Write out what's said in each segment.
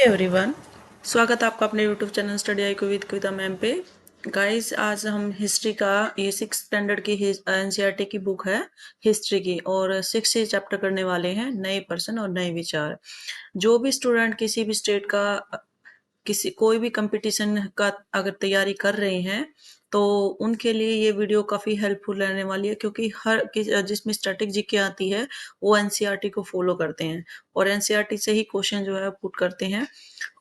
Everyone, स्वागत है आपका अपने यूट्यूब चैनल स्टडी आई को विद कविता मैम पे। गाइस, आज हम हिस्ट्री का ये 6 स्टैंडर्ड की एनसीईआरटी की बुक है हिस्ट्री की, और 6 से चैप्टर करने वाले हैं नए पर्सन और नए विचार। जो भी स्टूडेंट किसी भी स्टेट का किसी कोई भी कंपटीशन का अगर तैयारी कर रहे हैं, तो उनके लिए ये वीडियो काफ़ी हेल्पफुल रहने वाली है, क्योंकि जिसमें स्टैटिक जीके आती है वो एनसीईआरटी को फॉलो करते हैं और एनसीईआरटी से ही क्वेश्चन जो है पुट करते हैं।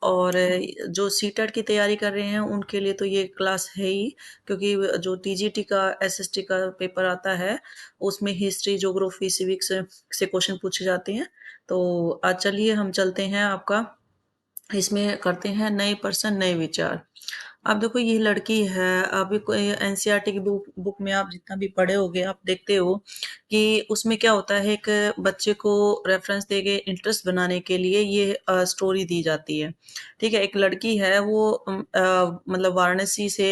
और जो सीटेट की तैयारी कर रहे हैं उनके लिए तो ये क्लास है ही, क्योंकि जो टीजीटी का एसएसटी का पेपर आता है उसमें हिस्ट्री, ज्योग्राफी, सिविक्स से क्वेश्चन पूछे जाते हैं। तो आज चलिए हम चलते हैं, आपका इसमें करते हैं नए पर्सन नए विचार। अब देखो, ये लड़की है। अभी कोई एनसीईआरटी की बुक बुक में आप जितना भी पढ़े होगे, आप देखते हो कि उसमें क्या होता है, एक बच्चे को रेफरेंस देके इंटरेस्ट बनाने के लिए ये स्टोरी दी जाती है। ठीक है, एक लड़की है, वो मतलब वाराणसी से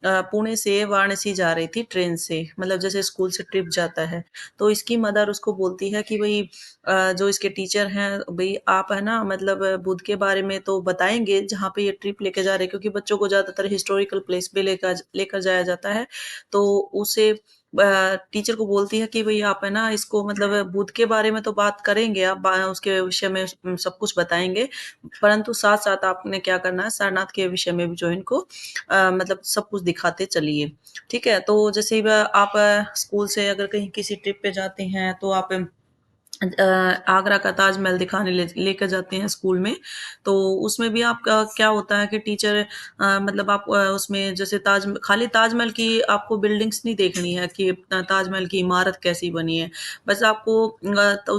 पुणे से वाराणसी जा रही थी ट्रेन से, मतलब जैसे स्कूल से ट्रिप जाता है। तो इसकी मदर उसको बोलती है कि भाई, जो इसके टीचर हैं, भाई आप है ना, मतलब बुद्ध के बारे में तो बताएंगे जहाँ पे ये ट्रिप लेके जा रहे हैं, क्योंकि बच्चों को ज्यादातर हिस्टोरिकल प्लेस पे लेकर लेकर जाया जाता है। तो उसे टीचर को बोलती है कि भाई आप है ना, इसको मतलब बुद्ध के बारे में तो बात करेंगे, आप उसके विषय में सब कुछ बताएंगे, परंतु साथ साथ आपने क्या करना है, सारनाथ के विषय में भी जो है इनको मतलब सब कुछ दिखाते चलिए। ठीक है, तो जैसे ही आप स्कूल से अगर कहीं किसी ट्रिप पे जाते हैं, तो आप आगरा का ताजमहल दिखाने लेकर जाते हैं स्कूल में। तो उसमें भी आपका क्या होता है कि टीचर मतलब आप उसमें जैसे खाली ताजमहल की आपको बिल्डिंग्स नहीं देखनी है कि ताजमहल की इमारत कैसी बनी है। बस आपको तो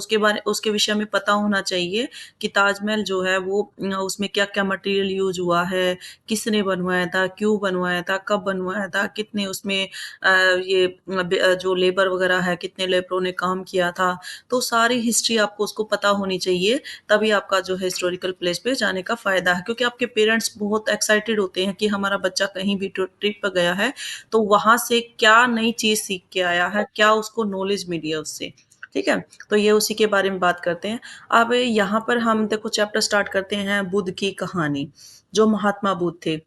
उसके विषय में पता होना चाहिए कि ताजमहल जो है वो उसमें क्या क्या मटेरियल यूज हुआ है, किसने बनवाया था, क्यों बनवाया था, कब बनवाया था, कितने उसमें ये जो लेबर वगैरह है, कितने लेबरों ने काम किया था। तो सारी हिस्ट्री आपको उसको पता होनी चाहिए, तभी आपका जो है हिस्टोरिकल प्लेस पे जाने का फायदा है। क्योंकि आपके पेरेंट्स बहुत एक्साइटेड होते हैं कि हमारा बच्चा कहीं भी ट्रिप पर गया है, तो वहां से क्या नई चीज सीख के आया है, क्या उसको नॉलेज मिली है उससे। ठीक है, तो ये उसी के बारे में बात करते हैं। अब यहाँ पर हम देखो चैप्टर स्टार्ट करते हैं, बुद्ध की कहानी, जो महात्मा बुद्ध थे।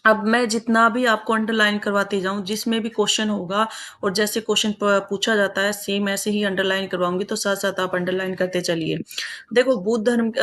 अब मैं जितना भी आपको अंडरलाइन करवाती जाऊँ, जिसमें भी क्वेश्चन होगा और जैसे क्वेश्चन प पूछा जाता है, सेम ऐसे ही अंडरलाइन करवाऊँगी, तो साथ-साथ आप अंडरलाइन करते चलिए। देखो,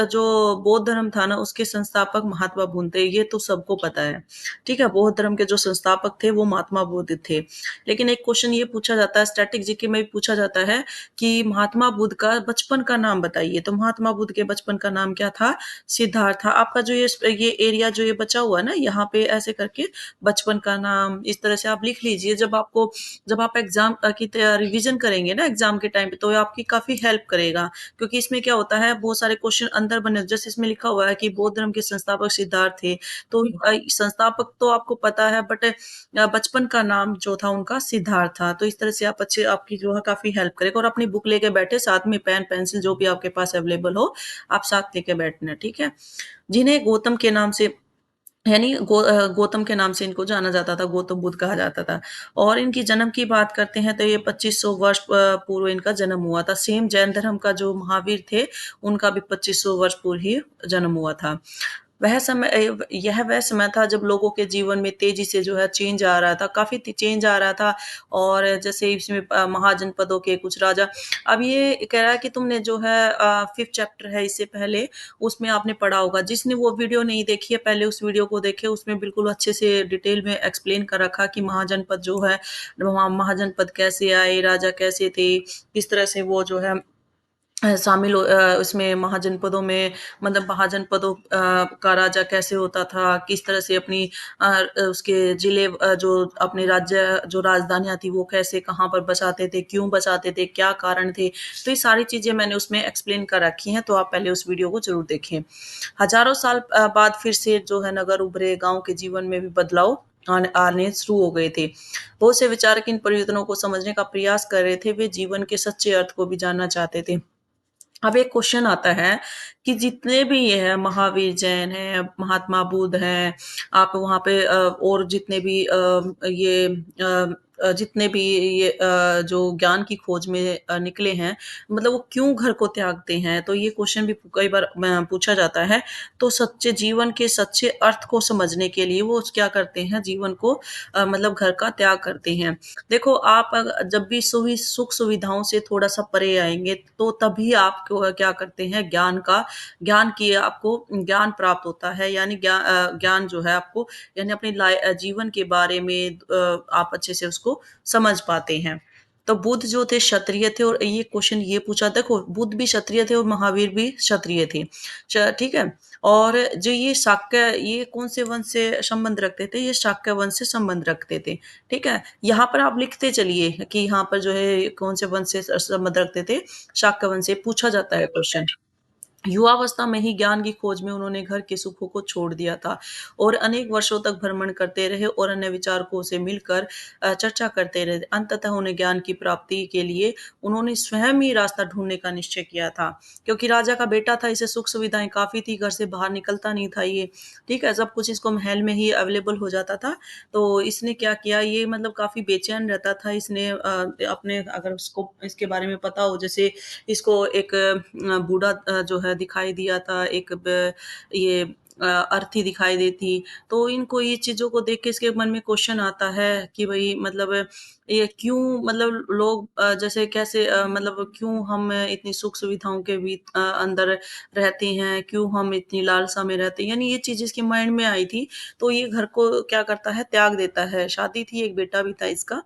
जो बौद्ध धर्म था ना, उसके संस्थापक महात्मा बुद्ध थे, ये तो सबको पता है। ठीक है? बौद्ध धर्म के जो संस्थापक थे, वो महात्मा बुद्ध थे। लेकिन एक क्वेश्चन ये पूछा जाता है, स्टैटिक जीके में भी पूछा जाता है कि महात्मा बुद्ध का बचपन का नाम बताइए। तो महात्मा बुद्ध के बचपन का नाम क्या था? सिद्धार्थ था। आपका जो ये एरिया जो ये बचा हुआ है ना, यहाँ पे ऐसे करके बचपन का नाम इस तरह से आप लिख लीजिए। जब आप एग्जाम की रिवीजन करेंगे ना एग्जाम के टाइम पे, तो ये आपकी काफी हेल्प करेगा। क्योंकि इसमें क्या होता है, बहुत सारे क्वेश्चन अंदर बने, जैसे इसमें लिखा हुआ है कि बौद्ध धर्म के संस्थापक सिद्धार्थ थे। तो संस्थापक तो आपको पता है, बट बचपन का नाम जो था उनका सिद्धार्थ था। तो इस तरह से आप अच्छे आपकी जो है काफी हेल्प करेगा। और अपनी बुक लेके बैठे, साथ में पेन पेंसिल जो भी आपके पास अवेलेबल हो, आप साथ लेके बैठना। ठीक है, जिन्हें गौतम के नाम से, यानी गौतम के नाम से इनको जाना जाता था, गौतम बुद्ध कहा जाता था। और इनकी जन्म की बात करते हैं, तो ये 2500 वर्ष पूर्व इनका जन्म हुआ था। सेम जैन धर्म का जो महावीर थे, उनका भी 2500 वर्ष पूर्व ही जन्म हुआ था। यह वह समय था जब लोगों के जीवन में तेजी से जो है चेंज आ रहा था, काफ़ी ती चेंज आ रहा था। और जैसे इसमें महाजनपदों के कुछ राजा। अब ये कह रहा है कि तुमने जो है 5th चैप्टर है, इससे पहले उसमें आपने पढ़ा होगा। जिसने वो वीडियो नहीं देखी है, पहले उस वीडियो को देखे, उसमें बिल्कुल अच्छे से डिटेल में एक्सप्लेन कर रखा कि महाजनपद जो है, महाजनपद कैसे आए, राजा कैसे थे, किस तरह से वो जो है इसमें महाजनपदों में, मतलब महाजनपदों का राजा कैसे होता था, किस तरह से अपनी उसके जिले जो अपने राज्य जो राजधानियाँ थी वो कैसे कहाँ पर बसाते थे, क्यों बसाते थे, क्या कारण थे। तो ये सारी चीज़ें मैंने उसमें एक्सप्लेन कर रखी हैं, तो आप पहले उस वीडियो को ज़रूर देखें। हज़ारों साल बाद फिर से जो है नगर उभरे, गाँव के जीवन में भी बदलाव आने शुरू हो गए थे। बहुत से विचारक इन परिवर्तनों को समझने का प्रयास कर रहे थे, वे जीवन के सच्चे अर्थ को भी जानना चाहते थे। अब एक क्वेश्चन आता है कि जितने भी ये है, महावीर जैन है, महात्मा बुद्ध हैं, आप वहाँ पे और जितने भी ये जितने भी ये जो ज्ञान की खोज में निकले हैं, मतलब वो क्यों घर को त्यागते हैं? तो ये क्वेश्चन भी कई बार पूछा जाता है। तो सच्चे जीवन के सच्चे अर्थ को समझने के लिए वो क्या करते हैं, जीवन को मतलब घर का त्याग करते हैं। देखो आप जब भी सुख-सुविधाओं से थोड़ा-सा परे आएँगे, तो तभी आपको क्या करते हैं, ज्ञान की आपको ज्ञान प्राप्त होता है, यानी ज्ञान जो है आपको, यानी अपनी जीवन के बारे में आप अच्छे से उसको समझ पाते हैं। तो बुद्ध जो थे क्षत्रिय थे, और ये क्वेश्चन ये पूछा, देखो बुद्ध भी क्षत्रिय थे और महावीर भी क्षत्रिय थे। ठीक है? और जो ये कौन से वंश से संबंध रखते थे? ये शाक्य वंश से संबंध रखते थे। ठीक है? यहाँ पर आप लिखते चलिए कि यहाँ पर जो है कौन से वंश से संबंध रखते थे? शाक्य वंश से पूछा जाता है क्वेश्चन। युवावस्था में ही ज्ञान की खोज में उन्होंने घर के सुखों को छोड़ दिया था और अनेक वर्षों तक भ्रमण करते रहे और अन्य विचारकों से मिलकर चर्चा करते रहे। अंततः उन्हें ज्ञान की प्राप्ति के लिए उन्होंने स्वयं ही रास्ता ढूंढने का निश्चय किया था, क्योंकि राजा का बेटा था, इसे सुख सुविधाएं काफी थी, घर से बाहर निकलता नहीं था ये। ठीक है, सब कुछ इसको महल में ही अवेलेबल हो जाता था। तो इसने क्या किया, ये मतलब काफी बेचैन रहता था। इसने अपने, अगर उसको इसके बारे में पता हो, जैसे इसको एक बूढ़ा जो है दिखाई दिया था, एक ये अर्थी दिखाई दी थी। तो इनको ये चीज़ों को देख के इसके मन में क्वेश्चन आता है कि भई मतलब ये क्यों, मतलब लोग जैसे कैसे मतलब क्यों हम इतनी सुख-सुविधाओं के अंदर रहते हैं, क्यों हम इतनी लालसा में रहते हैं? यानी ये चीज़ इसके माइंड में आई थी, तो ये घर को क्या करता है, त्याग देता है। शादी थी, एक बेटा भी था इसका।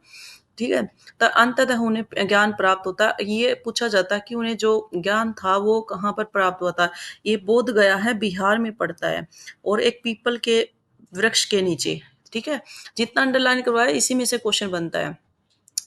ठीक है? तो अंततः उन्हें ज्ञान प्राप्त होता। ये पूछा जाता है कि उन्हें जो ज्ञान था वो कहाँ पर प्राप्त हुआ था? ये बोध गया है, बिहार में पड़ता है, और एक पीपल के वृक्ष के नीचे। ठीक है? जितना अंडरलाइन करवाया इसी में से क्वेश्चन बनता है।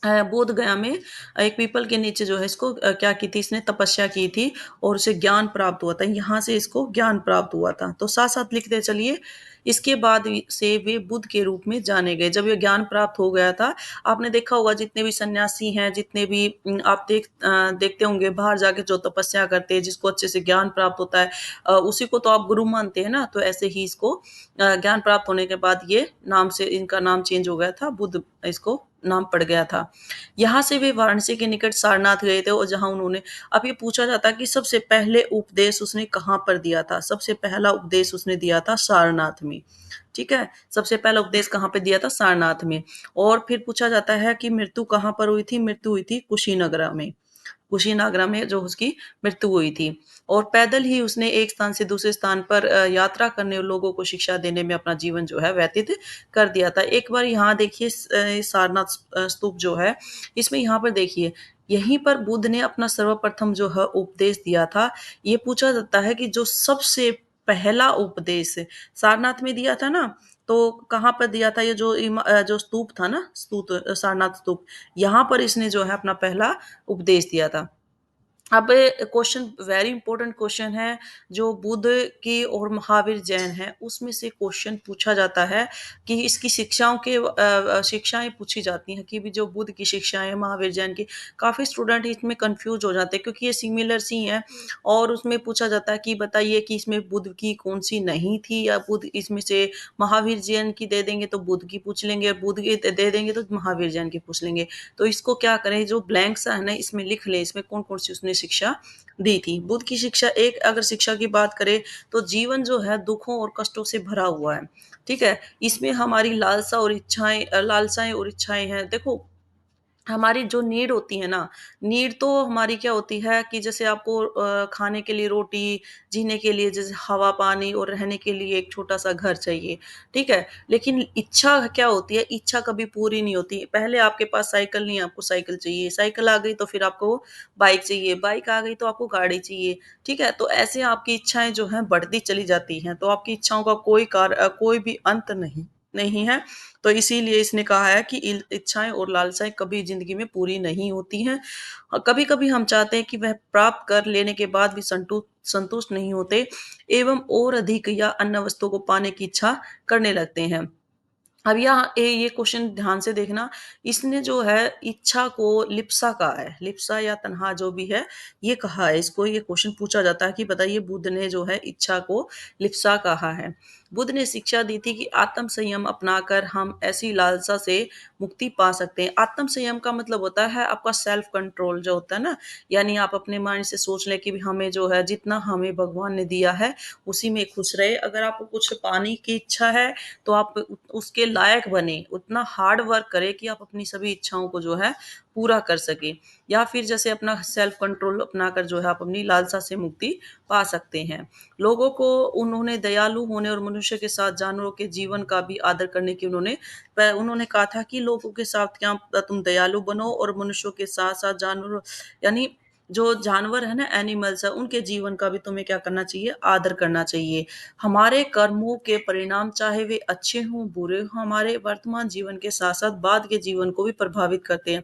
बोध गया में एक पीपल के नीचे जो है इसको क्या की थी, इसने तपस्या की थी और उसे ज्ञान प्राप्त हुआ था। यहाँ से इसको ज्ञान प्राप्त हुआ था। तो साथ-साथ लिखते चलिए, इसके बाद से वे बुद्ध के रूप में जाने गए। जब ये ज्ञान प्राप्त हो गया था, आपने देखा होगा जितने भी सन्यासी हैं, जितने भी आप देखते होंगे बाहर जाके जो तपस्या करते हैं, जिसको अच्छे से ज्ञान प्राप्त होता है, उसी को तो आप गुरु मानते हैं ना, तो ऐसे ही इसको ज्ञान प्राप्त होने के बाद ये नाम से इनका नाम चेंज हो गया था, बुद्ध इसको नाम पड़ गया था। यहाँ से वे वाराणसी के निकट सारनाथ गए थे, और जहाँ उन्होंने, अब ये पूछा जाता है कि सबसे पहले उपदेश उसने कहाँ पर दिया था? सबसे पहला उपदेश उसने दिया था सारनाथ में। ठीक है? सबसे पहला उपदेश कहाँ पे दिया था? सारनाथ में। और फिर पूछा जाता है कि मृत्यु कहाँ पर हुई थी? मृत्यु हुई थी कुशीनगरा में। कुशीनागरा में जो उसकी मृत्यु हुई थी, और पैदल ही उसने एक स्थान से दूसरे स्थान पर यात्रा करने और लोगों को शिक्षा देने में अपना जीवन जो है व्यतीत कर दिया था। एक बार यहाँ देखिए, सारनाथ स्तूप जो है, इसमें यहाँ पर देखिए, यहीं पर बुद्ध ने अपना सर्वप्रथम जो है उपदेश दिया था। ये पूछा जाता है कि जो सबसे पहला उपदेश सारनाथ में दिया था ना, तो कहाँ पर दिया था? ये जो स्तूप था ना, सारनाथ स्तूप, यहाँ पर इसने जो है अपना पहला उपदेश दिया था। अब क्वेश्चन, वेरी इंपॉर्टेंट क्वेश्चन है, जो बुद्ध की और महावीर जैन हैं, उसमें से क्वेश्चन पूछा जाता है कि इसकी शिक्षाएँ पूछी जाती हैं कि भी जो बुद्ध की शिक्षाएँ हैं, महावीर जैन की, काफ़ी स्टूडेंट इसमें कन्फ्यूज़ हो जाते हैं, क्योंकि ये सिमिलर सी हैं। और उसमें पूछा जाता है कि बताइए कि इसमें बुद्ध की कौन-सी नहीं थी, या बुद्ध इसमें से महावीर जैन की दे देंगे तो बुद्ध की पूछ लेंगे, बुद्ध की दे देंगे तो महावीर जैन की पूछ लेंगे। तो इसको क्या करें, जो ब्लैंक सा है ना, इसमें लिख लें, इसमें कौन-कौन सी उसने शिक्षा दी थी। बुद्ध की शिक्षा, एक अगर शिक्षा की बात करें, तो जीवन जो है दुखों और कष्टों से भरा हुआ है। ठीक है? इसमें हमारी लालसाएँ और इच्छाएँ हैं। देखो, हमारी जो नीड होती है ना, नीड तो हमारी क्या होती है कि जैसे आपको खाने के लिए रोटी, जीने के लिए जैसे हवा, पानी, और रहने के लिए एक छोटा-सा घर चाहिए, ठीक है? लेकिन इच्छा क्या होती है, इच्छा कभी पूरी नहीं होती। पहले आपके पास साइकिल नहीं है, आपको साइकिल चाहिए, साइकिल आ गई तो फिर आपको बाइक चाहिए, बाइक आ गई तो आपको गाड़ी चाहिए, ठीक है? तो ऐसे आपकी इच्छाएँ जो हैं बढ़ती चली जाती हैं, तो आपकी इच्छाओं का कोई भी अंत नहीं नहीं है। तो इसीलिए इसने कहा है कि इच्छाएँ और लालसाएँ कभी ज़िंदगी में पूरी नहीं होती हैं। कभी-कभी हम चाहते हैं कि वह प्राप्त कर लेने के बाद भी संतुष्ट नहीं होते, एवं और अधिक या अन्य वस्तुओं को पाने की इच्छा करने लगते हैं। अब यहाँ ये क्वेश्चन ध्यान से देखना, इसने जो है इच्छा को लिप्सा कहा है, लिप्सा या तन्हा जो भी है, ये कहा है इसको, ये क्वेश्चन पूछा जाता है कि बताइए बुद्ध ने जो है इच्छा को लिप्सा कहा है। बुद्ध ने शिक्षा दी थी कि आत्म संयम अपनाकर हम ऐसी लालसा से मुक्ति पा सकते हैं। आत्म संयम का मतलब होता है आपका सेल्फ कंट्रोल जो होता है ना, यानी आप अपने माइंड से सोच लें कि भी हमें जो है जितना हमें भगवान ने दिया है उसी में खुश रहे। अगर आपको कुछ पाने की इच्छा है तो आप उसके लायक बने, उतना हार्ड वर्क करें कि आप अपनी सभी इच्छाओं को जो है पूरा कर सकें। या फिर जैसे अपना सेल्फ कंट्रोल अपनाकर जो है आप अपनी लालसा से मुक्ति पा सकते हैं। लोगों को उन्होंने दयालु होने और मनुष्य के साथ जानवरों के जीवन का भी आदर करने की उन्होंने कहा था कि लोगों के साथ क्या तुम दयालु बनो और मनुष्यों के साथ साथ जानवरों, यानी जो जानवर है ना, एनिमल्स है, उनके जीवन का भी तुम्हें क्या करना चाहिए, आदर करना चाहिए। हमारे कर्मों के परिणाम चाहे वे अच्छे हों बुरे हों, हमारे वर्तमान जीवन के साथ साथ बाद के जीवन को भी प्रभावित करते हैं।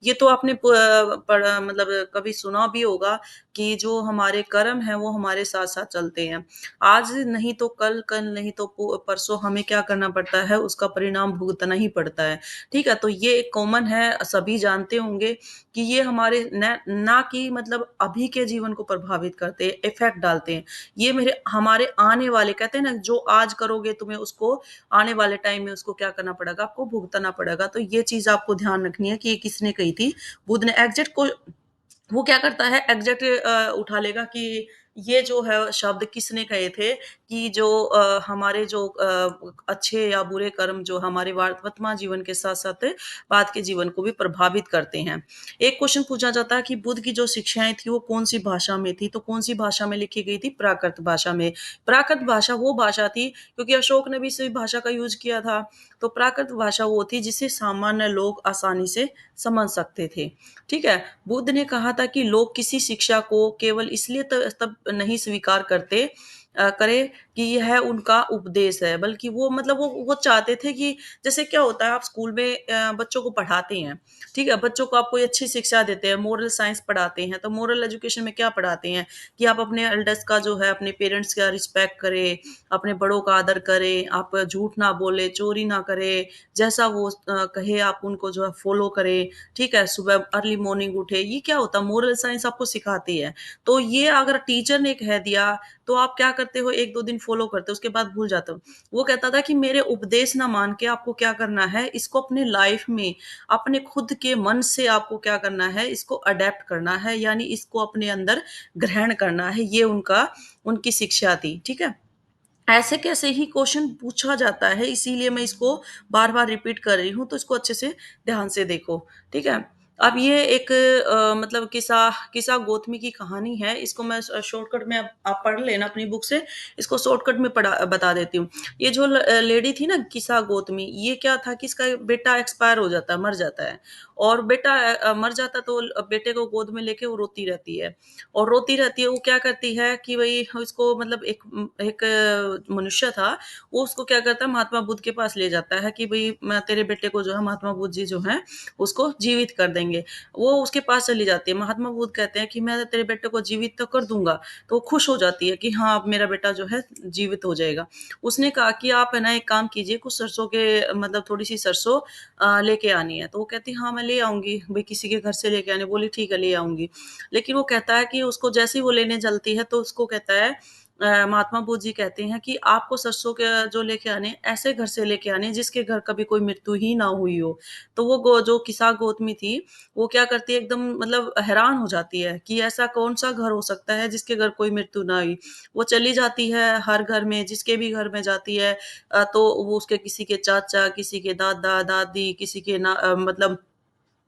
ये तो आपने पढ़ा, मतलब कभी सुना भी होगा कि जो हमारे कर्म है वो हमारे साथ साथ चलते हैं। आज नहीं तो कल, कल नहीं तो परसों हमें क्या करना पड़ता है, उसका परिणाम भुगतना ही पड़ता है। ठीक है, तो ये एक कॉमन है, सभी जानते होंगे कि ये हमारे न ना कि मतलब अभी के जीवन को प्रभावित करते हैं, इफ़ेक्ट डालते हैं। ये मेरे हमारे आने वाले, कहते हैं ना, जो आज करोगे तुम्हें उसको आने वाले टाइम में उसको क्या करना पड़ेगा, आपको भुगतना पड़ेगा। तो ये चीज़ आपको ध्यान रखनी है कि ये किसने कही थी, बुद्ध ने। एग्जैक्ट को वो क्या करता है, एग्जैक्ट उठा लेगा कि ये जो है शब्द किसने कहे थे, कि जो हमारे जो अच्छे या बुरे कर्म जो हमारे वर्तमान जीवन के साथ साथ बाद के जीवन को भी प्रभावित करते हैं। एक क्वेश्चन पूछा जाता है कि बुद्ध की जो शिक्षाएं थी वो कौन सी भाषा में थी, तो कौन सी भाषा में लिखी गई थी, प्राकृत भाषा में। प्राकृत भाषा वो भाषा थी, क्योंकि अशोक ने भी इसी भाषा का यूज किया था। तो प्राकृत भाषा वो थी जिसे सामान्य लोग आसानी से समझ सकते थे। ठीक है। बुद्ध ने कहा था कि लोग किसी शिक्षा को केवल इसलिए तब नहीं स्वीकार करे कि यह उनका उपदेश है, बल्कि वो मतलब वो चाहते थे कि जैसे क्या होता है, आप स्कूल में बच्चों को पढ़ाते हैं। ठीक है, बच्चों को आप कोई अच्छी शिक्षा देते हैं, मोरल साइंस पढ़ाते हैं, तो मोरल एजुकेशन में क्या पढ़ाते हैं कि आप अपने एल्डर्स का जो है, अपने पेरेंट्स का रिस्पेक्ट करें, अपने बड़ों का आदर करें, आप झूठ ना बोले, चोरी ना करें, जैसा वो कहे आप उनको जो है फॉलो करें। ठीक है, सुबह अर्ली मॉर्निंग उठे, ये क्या होता है, मोरल साइंस आपको सिखाती है। तो ये अगर टीचर ने कह दिया तो आप क्या करते हो, 1-2 दिन फॉलो करते हो, उसके बाद भूल जाते हो। वो कहता था कि मेरे उपदेश ना मान के आपको क्या करना है, इसको अपने लाइफ में, अपने खुद के मन से आपको क्या करना है, इसको अडैप्ट करना है, यानी इसको अपने अंदर ग्रहण करना है। ये उनकी शिक्षा थी। ठीक है? ऐसे कैसे ही क्वेश्चन पूछा जाता है, इसीलिए मैं इसको बार-बार रिपीट कर रही हूँ, तो इसको अच्छे से ध्यान से देखो, ठीक है? अब ये एक मतलब किस्सा किस्सा गौतमी की कहानी है, इसको मैं शॉर्टकट में, अब आप पढ़ लेना अपनी बुक से, इसको शॉर्टकट में बता देती हूँ। ये जो लेडी थी ना किस्सा गौतमी, ये क्या था कि इसका बेटा एक्सपायर हो जाता है, मर जाता है, और बेटा मर जाता है तो बेटे को गोद में लेके वो रोती रहती है। और रोती रहती है, वो क्या करती है कि भई उसको, मतलब एक मनुष्य था, वो उसको क्या करता है, महात्मा बुद्ध के पास ले जाता है कि भई मैं तेरे बेटे को जो है, महात्मा बुद्ध जी जो हैं, उसको जीवित कर देंगे। वो उसके पास चली जाती है, महात्मा बुद्ध कहते हैं कि मैं तेरे बेटे को जीवित तो कर दूँगा। तो वो खुश हो जाती है कि हाँ, अब मेरा बेटा जो है जीवित हो जाएगा। उसने कहा कि आप है ना एक काम कीजिए, कुछ सरसों के, मतलब थोड़ी-सी सरसों लेके आनी है। तो वो कहती है, हाँ, मैं ले आऊँगी, भई किसी के घर से लेके आनी है। बोली ठीक है, ले आऊँगी। लेकिन वो कहता है कि उसको जैसे ही वो लेने चलती है तो उसको कहता है, महात्मा बुद्ध जी कहते हैं कि आपको सरसों के जो लेके आने हैं, ऐसे घर से लेके आने हैं जिसके घर कभी कोई मृत्यु ही ना हुई हो। तो वो जो किस्सा गौतमी थी, वो क्या करती है, एकदम मतलब हैरान हो जाती है कि ऐसा कौन-सा घर हो सकता है जिसके घर कोई मृत्यु ना हुई। वो चली जाती है हर घर में, जिसके भी घर में जाती है, तो वो उसके किसी के चाचा, किसी के दादा-दादी, किसी के मतलब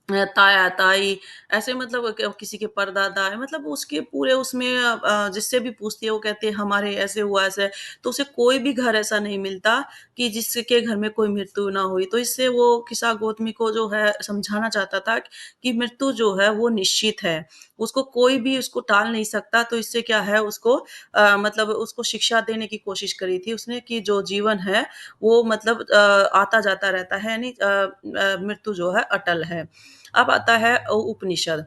ताया-ताई, ऐसे मतलब किसी के परदादा है, मतलब उसके पूरे उसमें जिससे भी पूछती है वो कहते हैं हमारे ऐसे हुआ, ऐसे। तो उसे कोई भी घर ऐसा नहीं मिलता कि जिसके घर में कोई मृत्यु ना हुई। तो इससे वो किस्सा गौतमी को जो है समझाना चाहता था कि मृत्यु जो है वो निश्चित है। उसको कोई भी उसको टाल नहीं सकता। तो इससे क्या है, उसको मतलब उसको शिक्षा देने की कोशिश करी थी उसने कि जो जीवन है वो मतलब आता-जाता रहता है, यानी मृत्यु जो है अटल है। अब आता है उपनिषद।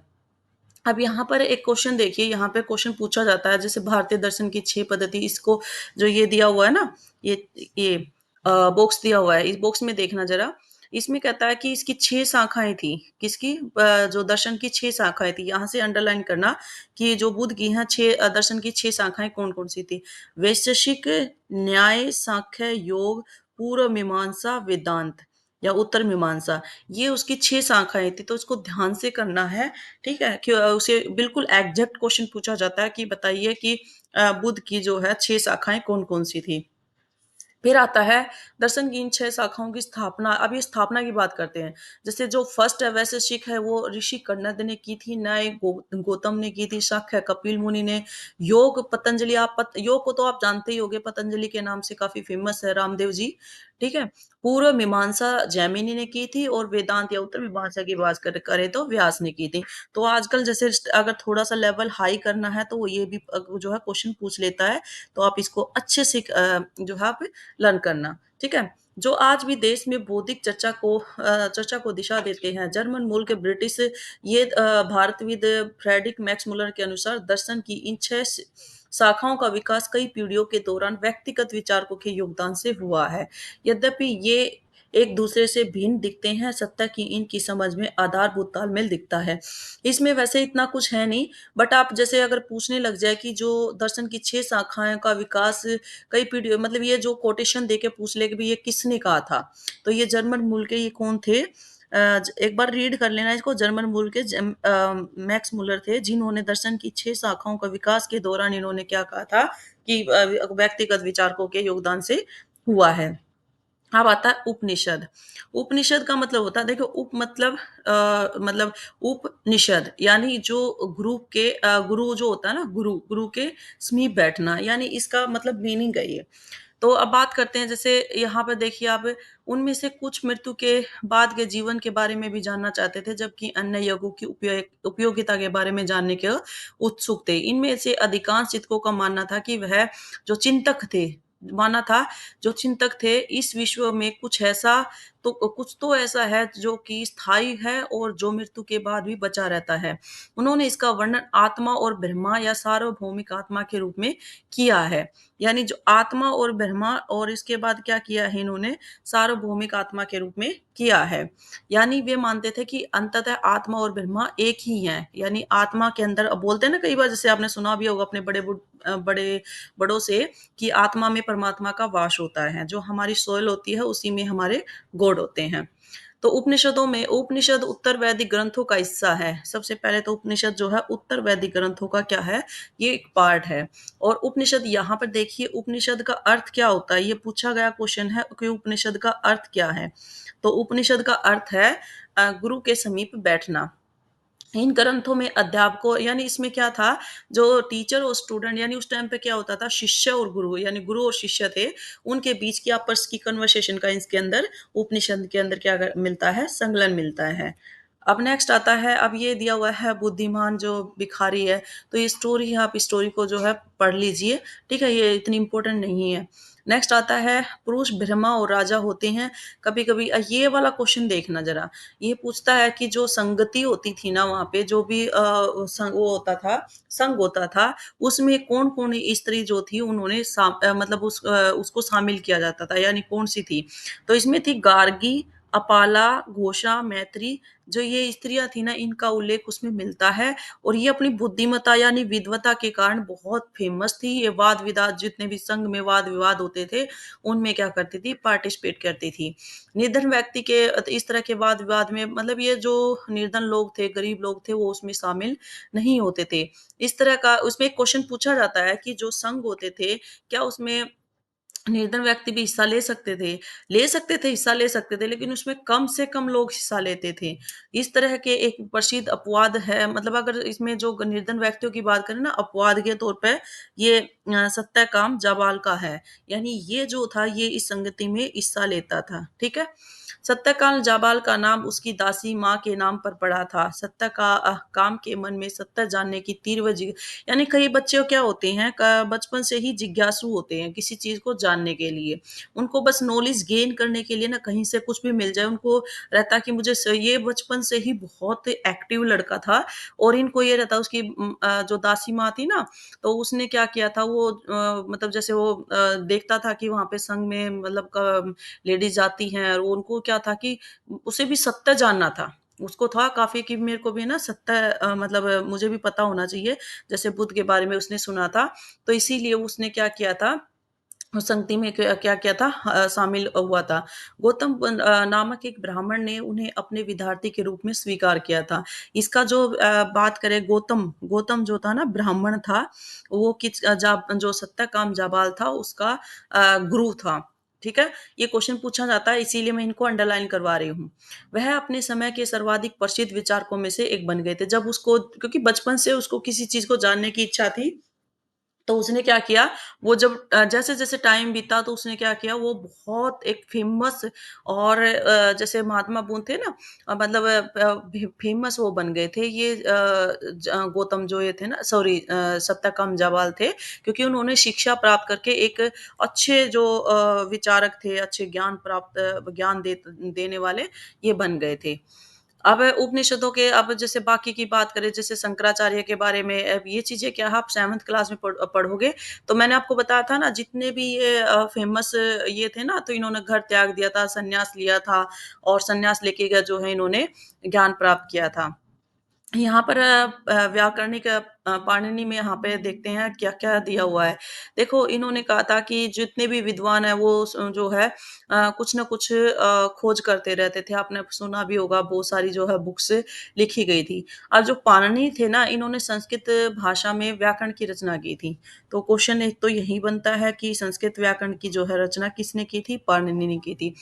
अब यहाँ पर एक क्वेश्चन देखिए, यहाँ पे क्वेश्चन पूछा जाता है, जैसे भारतीय दर्शन की 6 पद्धति, इसको जो ये दिया हुआ है ना, ये ये बॉक्स दिया हुआ है। इस बॉक्स में देखना ज़रा, इसमें कहता है कि इसकी 6 शाखाएँ थी। किसकी? जो दर्शन की 6 शाखाएँ थी। यहाँ से अंडरलाइन करना कि जो बुद्ध की हैं 6 दर्शन की 6 शाखाएँ कौन-कौन सी थी? वैशेषिक, न्याय, सांख्य, योग, पूर्व मीमांसा, वेदांत या उत्तर मीमांसा। ये उसकी 6 शाखाएँ थी, तो इसको ध्यान से करना है, ठीक है? कि उसे बिल्कुल एग्ज़ैक्ट क्वेश्चन पूछा जाता है कि बताइए कि बुद्ध की जो है 6 शाखाएँ कौन-कौन सी थी? फिर आता है दर्शन की इन 6 शाखाओं की स्थापना। अब ये स्थापना की बात करते हैं। जैसे जो फर्स्ट वैशेषिक है वो ऋषि कणद ने की थी, न्याय गौतम ने की थी, शाक्य कपिल मुनि ने, योग पतंजलि योग को तो आप जानते ही होंगे, पतंजलि के नाम से काफ़ी फ़ेमस है रामदेव जी, ठीक है? पूर्व मीमांसा जैमिनी ने की थी और वेदांत या उत्तर मीमांसा की बात करें तो व्यास ने की थी। तो आजकल जैसे अगर थोड़ा-सा लेवल हाई करना है तो वो ये भी जो है क्वेश्चन पूछ लेता है, तो आप इसको अच्छे से जो है आप लर्न करना, ठीक है? जो आज भी देश में बौद्धिक चर्चा को दिशा देते हैं, जर्मन मूल के ब्रिटिश ये भारतविद फ्रेडरिक मैक्स मुलर के अनुसार दर्शन की इन 6 शाखाओं का विकास कई पीढ़ियों के दौरान व्यक्तिगत विचारकों के योगदान से हुआ है। यद्यपि ये एक दूसरे से भिन्न दिखते हैं, सत्ता की इनकी समझ में आधारभूत तालमेल दिखता है। इसमें वैसे इतना कुछ है नहीं, बट आप जैसे अगर पूछने लग जाए कि जो दर्शन की 6 शाखाएँ का विकास कई पीढ़ी मतलब ये जो कोटेशन देके पूछ ले कि भई ये किसने कहा था? तो ये जर्मन मूल के ये कौन थे? एक बार रीड कर लेना इसको। जर्मन मूल के मैक्स मुलर थे जिन्होंने दर्शन की 6 शाखाओं का विकास के दौरान इन्होंने क्या कहा था कि व्यक्तिगत विचारकों के योगदान से हुआ है। अब आता है उपनिषद। उपनिषद का मतलब होता है, देखो उप मतलब उपनिषद यानी जो गुरु जो होता है ना, गुरु के समीप बैठना, यानी इसका मतलब मीनिंग है ये। तो अब बात करते हैं, जैसे यहाँ पे देखिए आप, उनमें से कुछ मृत्यु के बाद के जीवन के बारे में भी जानना चाहते थे, जबकि अन्य योगों की उपयोगिता के बारे में जानने के उत्सुक थे। इनमें से अधिकांश चिन्तकों का मानना था कि वह जो चिंतक थे, माना था जो चिंतक थे, इस विश्व में कुछ तो ऐसा है जो कि स्थायी है और जो मृत्यु के बाद भी बचा रहता है। उन्होंने इसका वर्णन आत्मा और ब्रह्मा या सार्वभौमिक आत्मा के रूप में किया है। यानी जो आत्मा और ब्रह्मा, और इसके बाद क्या किया है इन्होंने, सार्वभौमिक आत्मा के रूप में किया है। यानी वे मानते थे कि अंततः आत्मा और ब्रह्मा एक ही हैं। यानी आत्मा के अंदर, अब बोलते हैं ना कई बार, जैसे आपने सुना भी होगा अपने बड़े बड़ों से, कि आत्मा में परमात्मा का वास होता है। जो हमारी सोल होती है उसी में हमारे गॉड होते हैं। तो उपनिषद उत्तर वैदिक ग्रंथों का हिस्सा है। सबसे पहले तो उपनिषद जो है उत्तर वैदिक ग्रंथों का क्या है, ये एक पार्ट है। और उपनिषद यहाँ पर देखिए, उपनिषद का अर्थ क्या होता है, ये पूछा गया क्वेश्चन है कि उपनिषद का अर्थ क्या है। तो उपनिषद का अर्थ है गुरु के समीप बैठना। इन ग्रंथों में अध्यापकों, यानी इसमें क्या था, जो टीचर और स्टूडेंट, यानी उस टाइम पे क्या होता था, शिष्य और गुरु, यानी गुरु और शिष्य थे, उनके बीच की आपस की कन्वर्सेशन का इसके अंदर, उपनिषद के अंदर क्या मिलता है, संकलन मिलता है। अब नेक्स्ट आता है, अब ये दिया हुआ है बुद्धिमान जो भिखारी है। तो ये स्टोरी है, आप स्टोरी को जो है पढ़ लीजिए, ठीक है, ये इतनी इंपॉर्टेंट नहीं है। नेक्स्ट आता है, पुरुष ब्रह्मा और राजा होते हैं। कभी कभी ये वाला क्वेश्चन देखना जरा, ये पूछता है कि जो संगति होती थी ना वहाँ पे, जो भी वो होता था, संघ होता था, उसमें कौन-कौन स्त्री जो थी उन्होंने मतलब उसको शामिल किया जाता था, यानी कौन-सी थी? तो इसमें थी गार्गी, अपाला, घोषा, मैत्री। जो ये स्त्रियाँ थी ना, इनका उल्लेख उसमें मिलता है, और ये अपनी बुद्धिमत्ता यानी विद्वता के कारण बहुत फेमस थी। ये वाद-विवाद, जितने भी संघ में वाद-विवाद होते थे, उनमें क्या करती थी, पार्टिसिपेट करती थी। निर्धन व्यक्ति के इस तरह के वाद विवाद में, मतलब ये जो निर्धन लोग थे, गरीब लोग थे, वो उसमें शामिल नहीं होते थे। इस तरह का उसमें एक क्वेश्चन पूछा जाता है कि जो संघ होते थे, क्या उसमें निर्धन व्यक्ति भी हिस्सा ले सकते थे? ले सकते थे, हिस्सा ले सकते थे, लेकिन उसमें कम से कम लोग हिस्सा लेते थे। इस तरह के एक प्रसिद्ध अपवाद है, मतलब अगर इसमें जो निर्धन व्यक्तियों की बात करें ना, अपवाद के तौर पे ये सत्याकाम जाबाल का है। यानी ये जो था, ये इस संगति में हिस्सा लेता था, ठीक है? सत्याकाल जाबाल का नाम उसकी दासी माँ के नाम पर पड़ा था। काम के मन में सत्य जानने की तीव्र यानी कई बच्चे क्या होते हैं, बचपन से ही जिज्ञासु होते हैं किसी चीज को जानने के लिए। उनको बस नॉलेज गेन करने के लिए ना, कहीं से कुछ भी मिल जाए, उनको रहता कि ये बचपन से ही बहुत एक्टिव लड़का था। और इनको ये रहता, उसकी जो दासी माँ थी ना, तो उसने क्या किया था, वो वो मतलब जैसे वो देखता था कि वहाँ पे संघ में मतलब क लेडीज़ जाती हैं और उनको क्या था कि उसे भी सत्य जानना था। उसको था काफ़ी कि मेरे को भी ना सत्य मतलब मुझे भी पता होना चाहिए, जैसे बुद्ध के बारे में उसने सुना था, तो इसीलिए उसने क्या किया था, उस संगति में क्या क्या किया था शामिल हुआ था। नामक एक ब्राह्मण ने उन्हें अपने विद्यार्थी के रूप में स्वीकार किया था। इसका जो बात करें गौतम, गौतम जो था ना ब्राह्मण था, वो जो सत्याकाम जाबाल था उसका गुरु था। ठीक है? ये क्वेश्चन पूछा जाता है इसीलिए मैं इनको अंडरलाइन करवा रही हूँ। वह अपने समय के सर्वाधिक प्रसिद्ध विचारकों में से एक बन गए थे। जब उसको क्योंकि बचपन से उसको किसी चीज़ को जानने की इच्छा थी, तो उसने क्या किया, वो जब जैसे-जैसे टाइम बीता तो उसने क्या किया, वो बहुत एक फ़ेमस और जैसे महात्मा बुद्ध थे ना मतलब फ़ेमस वो बन गए थे ये गौतम जो ये थे ना सॉरी सत्याकाम जाबाल थे, क्योंकि उन्होंने शिक्षा प्राप्त करके एक अच्छे जो विचारक थे, अच्छे ज्ञान देने वाले ये बन गए थे। अब उपनिषदों के अब जैसे बाकी की बात करें, जैसे शंकराचार्य के बारे में अब ये चीज़ें क्या आप 7th क्लास में पढ़ोगे, तो मैंने आपको बताया था ना जितने भी ये फ़ेमस ये थे ना, तो इन्होंने घर त्याग दिया था, संन्यास लिया था और संन्यास लेके जो है इन्होंने ज्ञान प्राप्त किया था। यहाँ पर व्याकरणिक पाणिनि में यहाँ पे देखते हैं क्या-क्या दिया हुआ है। देखो इन्होंने कहा था कि जितने भी विद्वान हैं वो जो है कुछ न कुछ खोज करते रहते थे। आपने सुना भी होगा बहुत सारी जो है बुक्स लिखी गई थी। अब जो पाणिनि थे ना इन्होंने संस्कृत भाषा में व्याकरण की रचना की थी। तो क्वेश्चन एक तो यही बनता है कि संस्कृत व्याकरण की जो है रचना किसने की थी? पाणिनि ने की थी।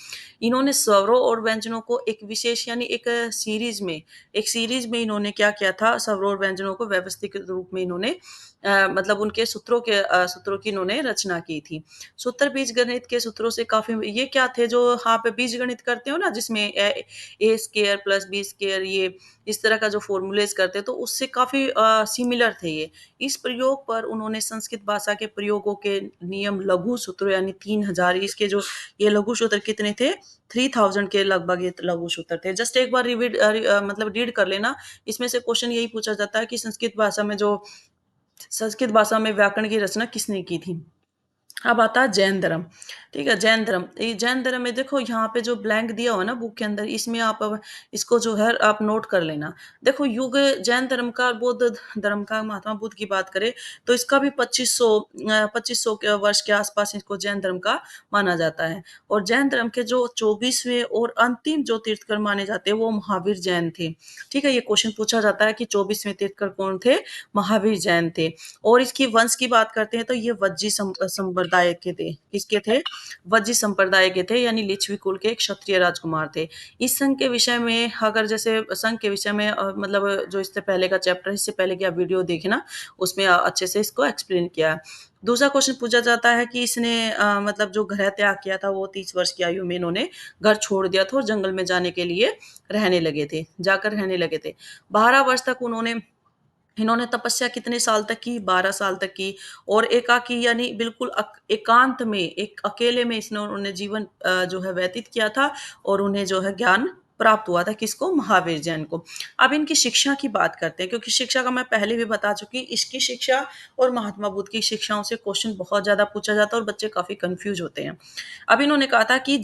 इन्होंने स्वरों और व्यंजनों को एक विशेष यानी एक सीरीज़ में इन्होंने क्या किया था स्वरों और व्यंजनों को व्यवस्थित रूप में इन्होंने मतलब उनके सूत्रों की इन्होंने रचना की थी। सूत्र बीजगणित के सूत्रों से काफ़ी ये क्या थे जो आप बीजगणित करते हो ना जिसमें ए स्क्वायर प्लस बी स्क्वायर ये इस तरह का जो फ़ॉर्मूलेज़ करते हैं तो उससे काफ़ी सिमिलर थे ये। इस प्रयोग पर उन्होंने संस्कृत भाषा के प्रयोगों के नियम लघु सूत्र यानी 3000 इसके जो ये लघु सूत्र कितने थे 3000 के लगभग ये लघु सूत्र थे। जस्ट एक बार मतलब रीड कर लेना, इसमें से क्वेश्चन यही पूछा जाता है कि संस्कृत भाषा में व्याकरण की रचना किसने की थी? अब आता है जैन धर्म, ठीक है? जैन धर्म, ये जैन धर्म में देखो यहाँ पे जो ब्लैंक दिया हुआ है ना बुक के अंदर, इसमें आप अब इसको जो है आप नोट कर लेना। देखो जैन धर्म का बौद्ध धर्म का महात्मा बुद्ध की बात करें, तो इसका भी 2500 के वर्ष के आसपास इसको जैन धर्म का माना जाता है। और जैन धर्म के जो 24वें और अंतिम जो तीर्थंकर माने जाते हैं, वो महावीर जैन थे। ठीक है? ये क्वेश्चन पूछा जाता है कि 24वें तीर्थंकर कौन थे? महावीर जैन थे। और इसकी वंश की बात करते हैं तो ये वज्जी संप्रदाय के थे। किसके थे? वज्जी संप्रदाय के थे यानी लिच्छवी कुल के एक क्षत्रिय राजकुमार थे। इस संघ के विषय में अगर जैसे संघ के विषय में मतलब जो इससे पहले का चैप्टर है, इससे पहले की आप वीडियो देखना, उसमें अच्छे से इसको एक्सप्लेन किया है। दूसरा क्वेश्चन पूछा जाता है कि इसने मतलब जो गृह त्याग किया था वो 30 वर्ष की आयु में इन्होंने घर छोड़ दिया था और जंगल में जाने के लिए रहने लगे थे। 12 वर्ष तक इन्होंने तपस्या कितने साल तक की? 12 साल तक की और एकाकी यानी बिल्कुल एकांत में, एक अकेले में इसने उन्होंने जीवन जो है व्यतीत किया था और उन्हें जो है ज्ञान प्राप्त हुआ था किसको? महावीर जैन को। अब इनकी शिक्षा की बात करते हैं क्योंकि शिक्षा का मैं पहले भी बता चुकी, इसकी शिक्षा और महात्मा बुद्ध की शिक्षाओं से क्वेश्चन बहुत ज़्यादा पूछा जाता है और बच्चे काफ़ी कन्फ्यूज़ होते हैं। अब इन्होंने कहा था कि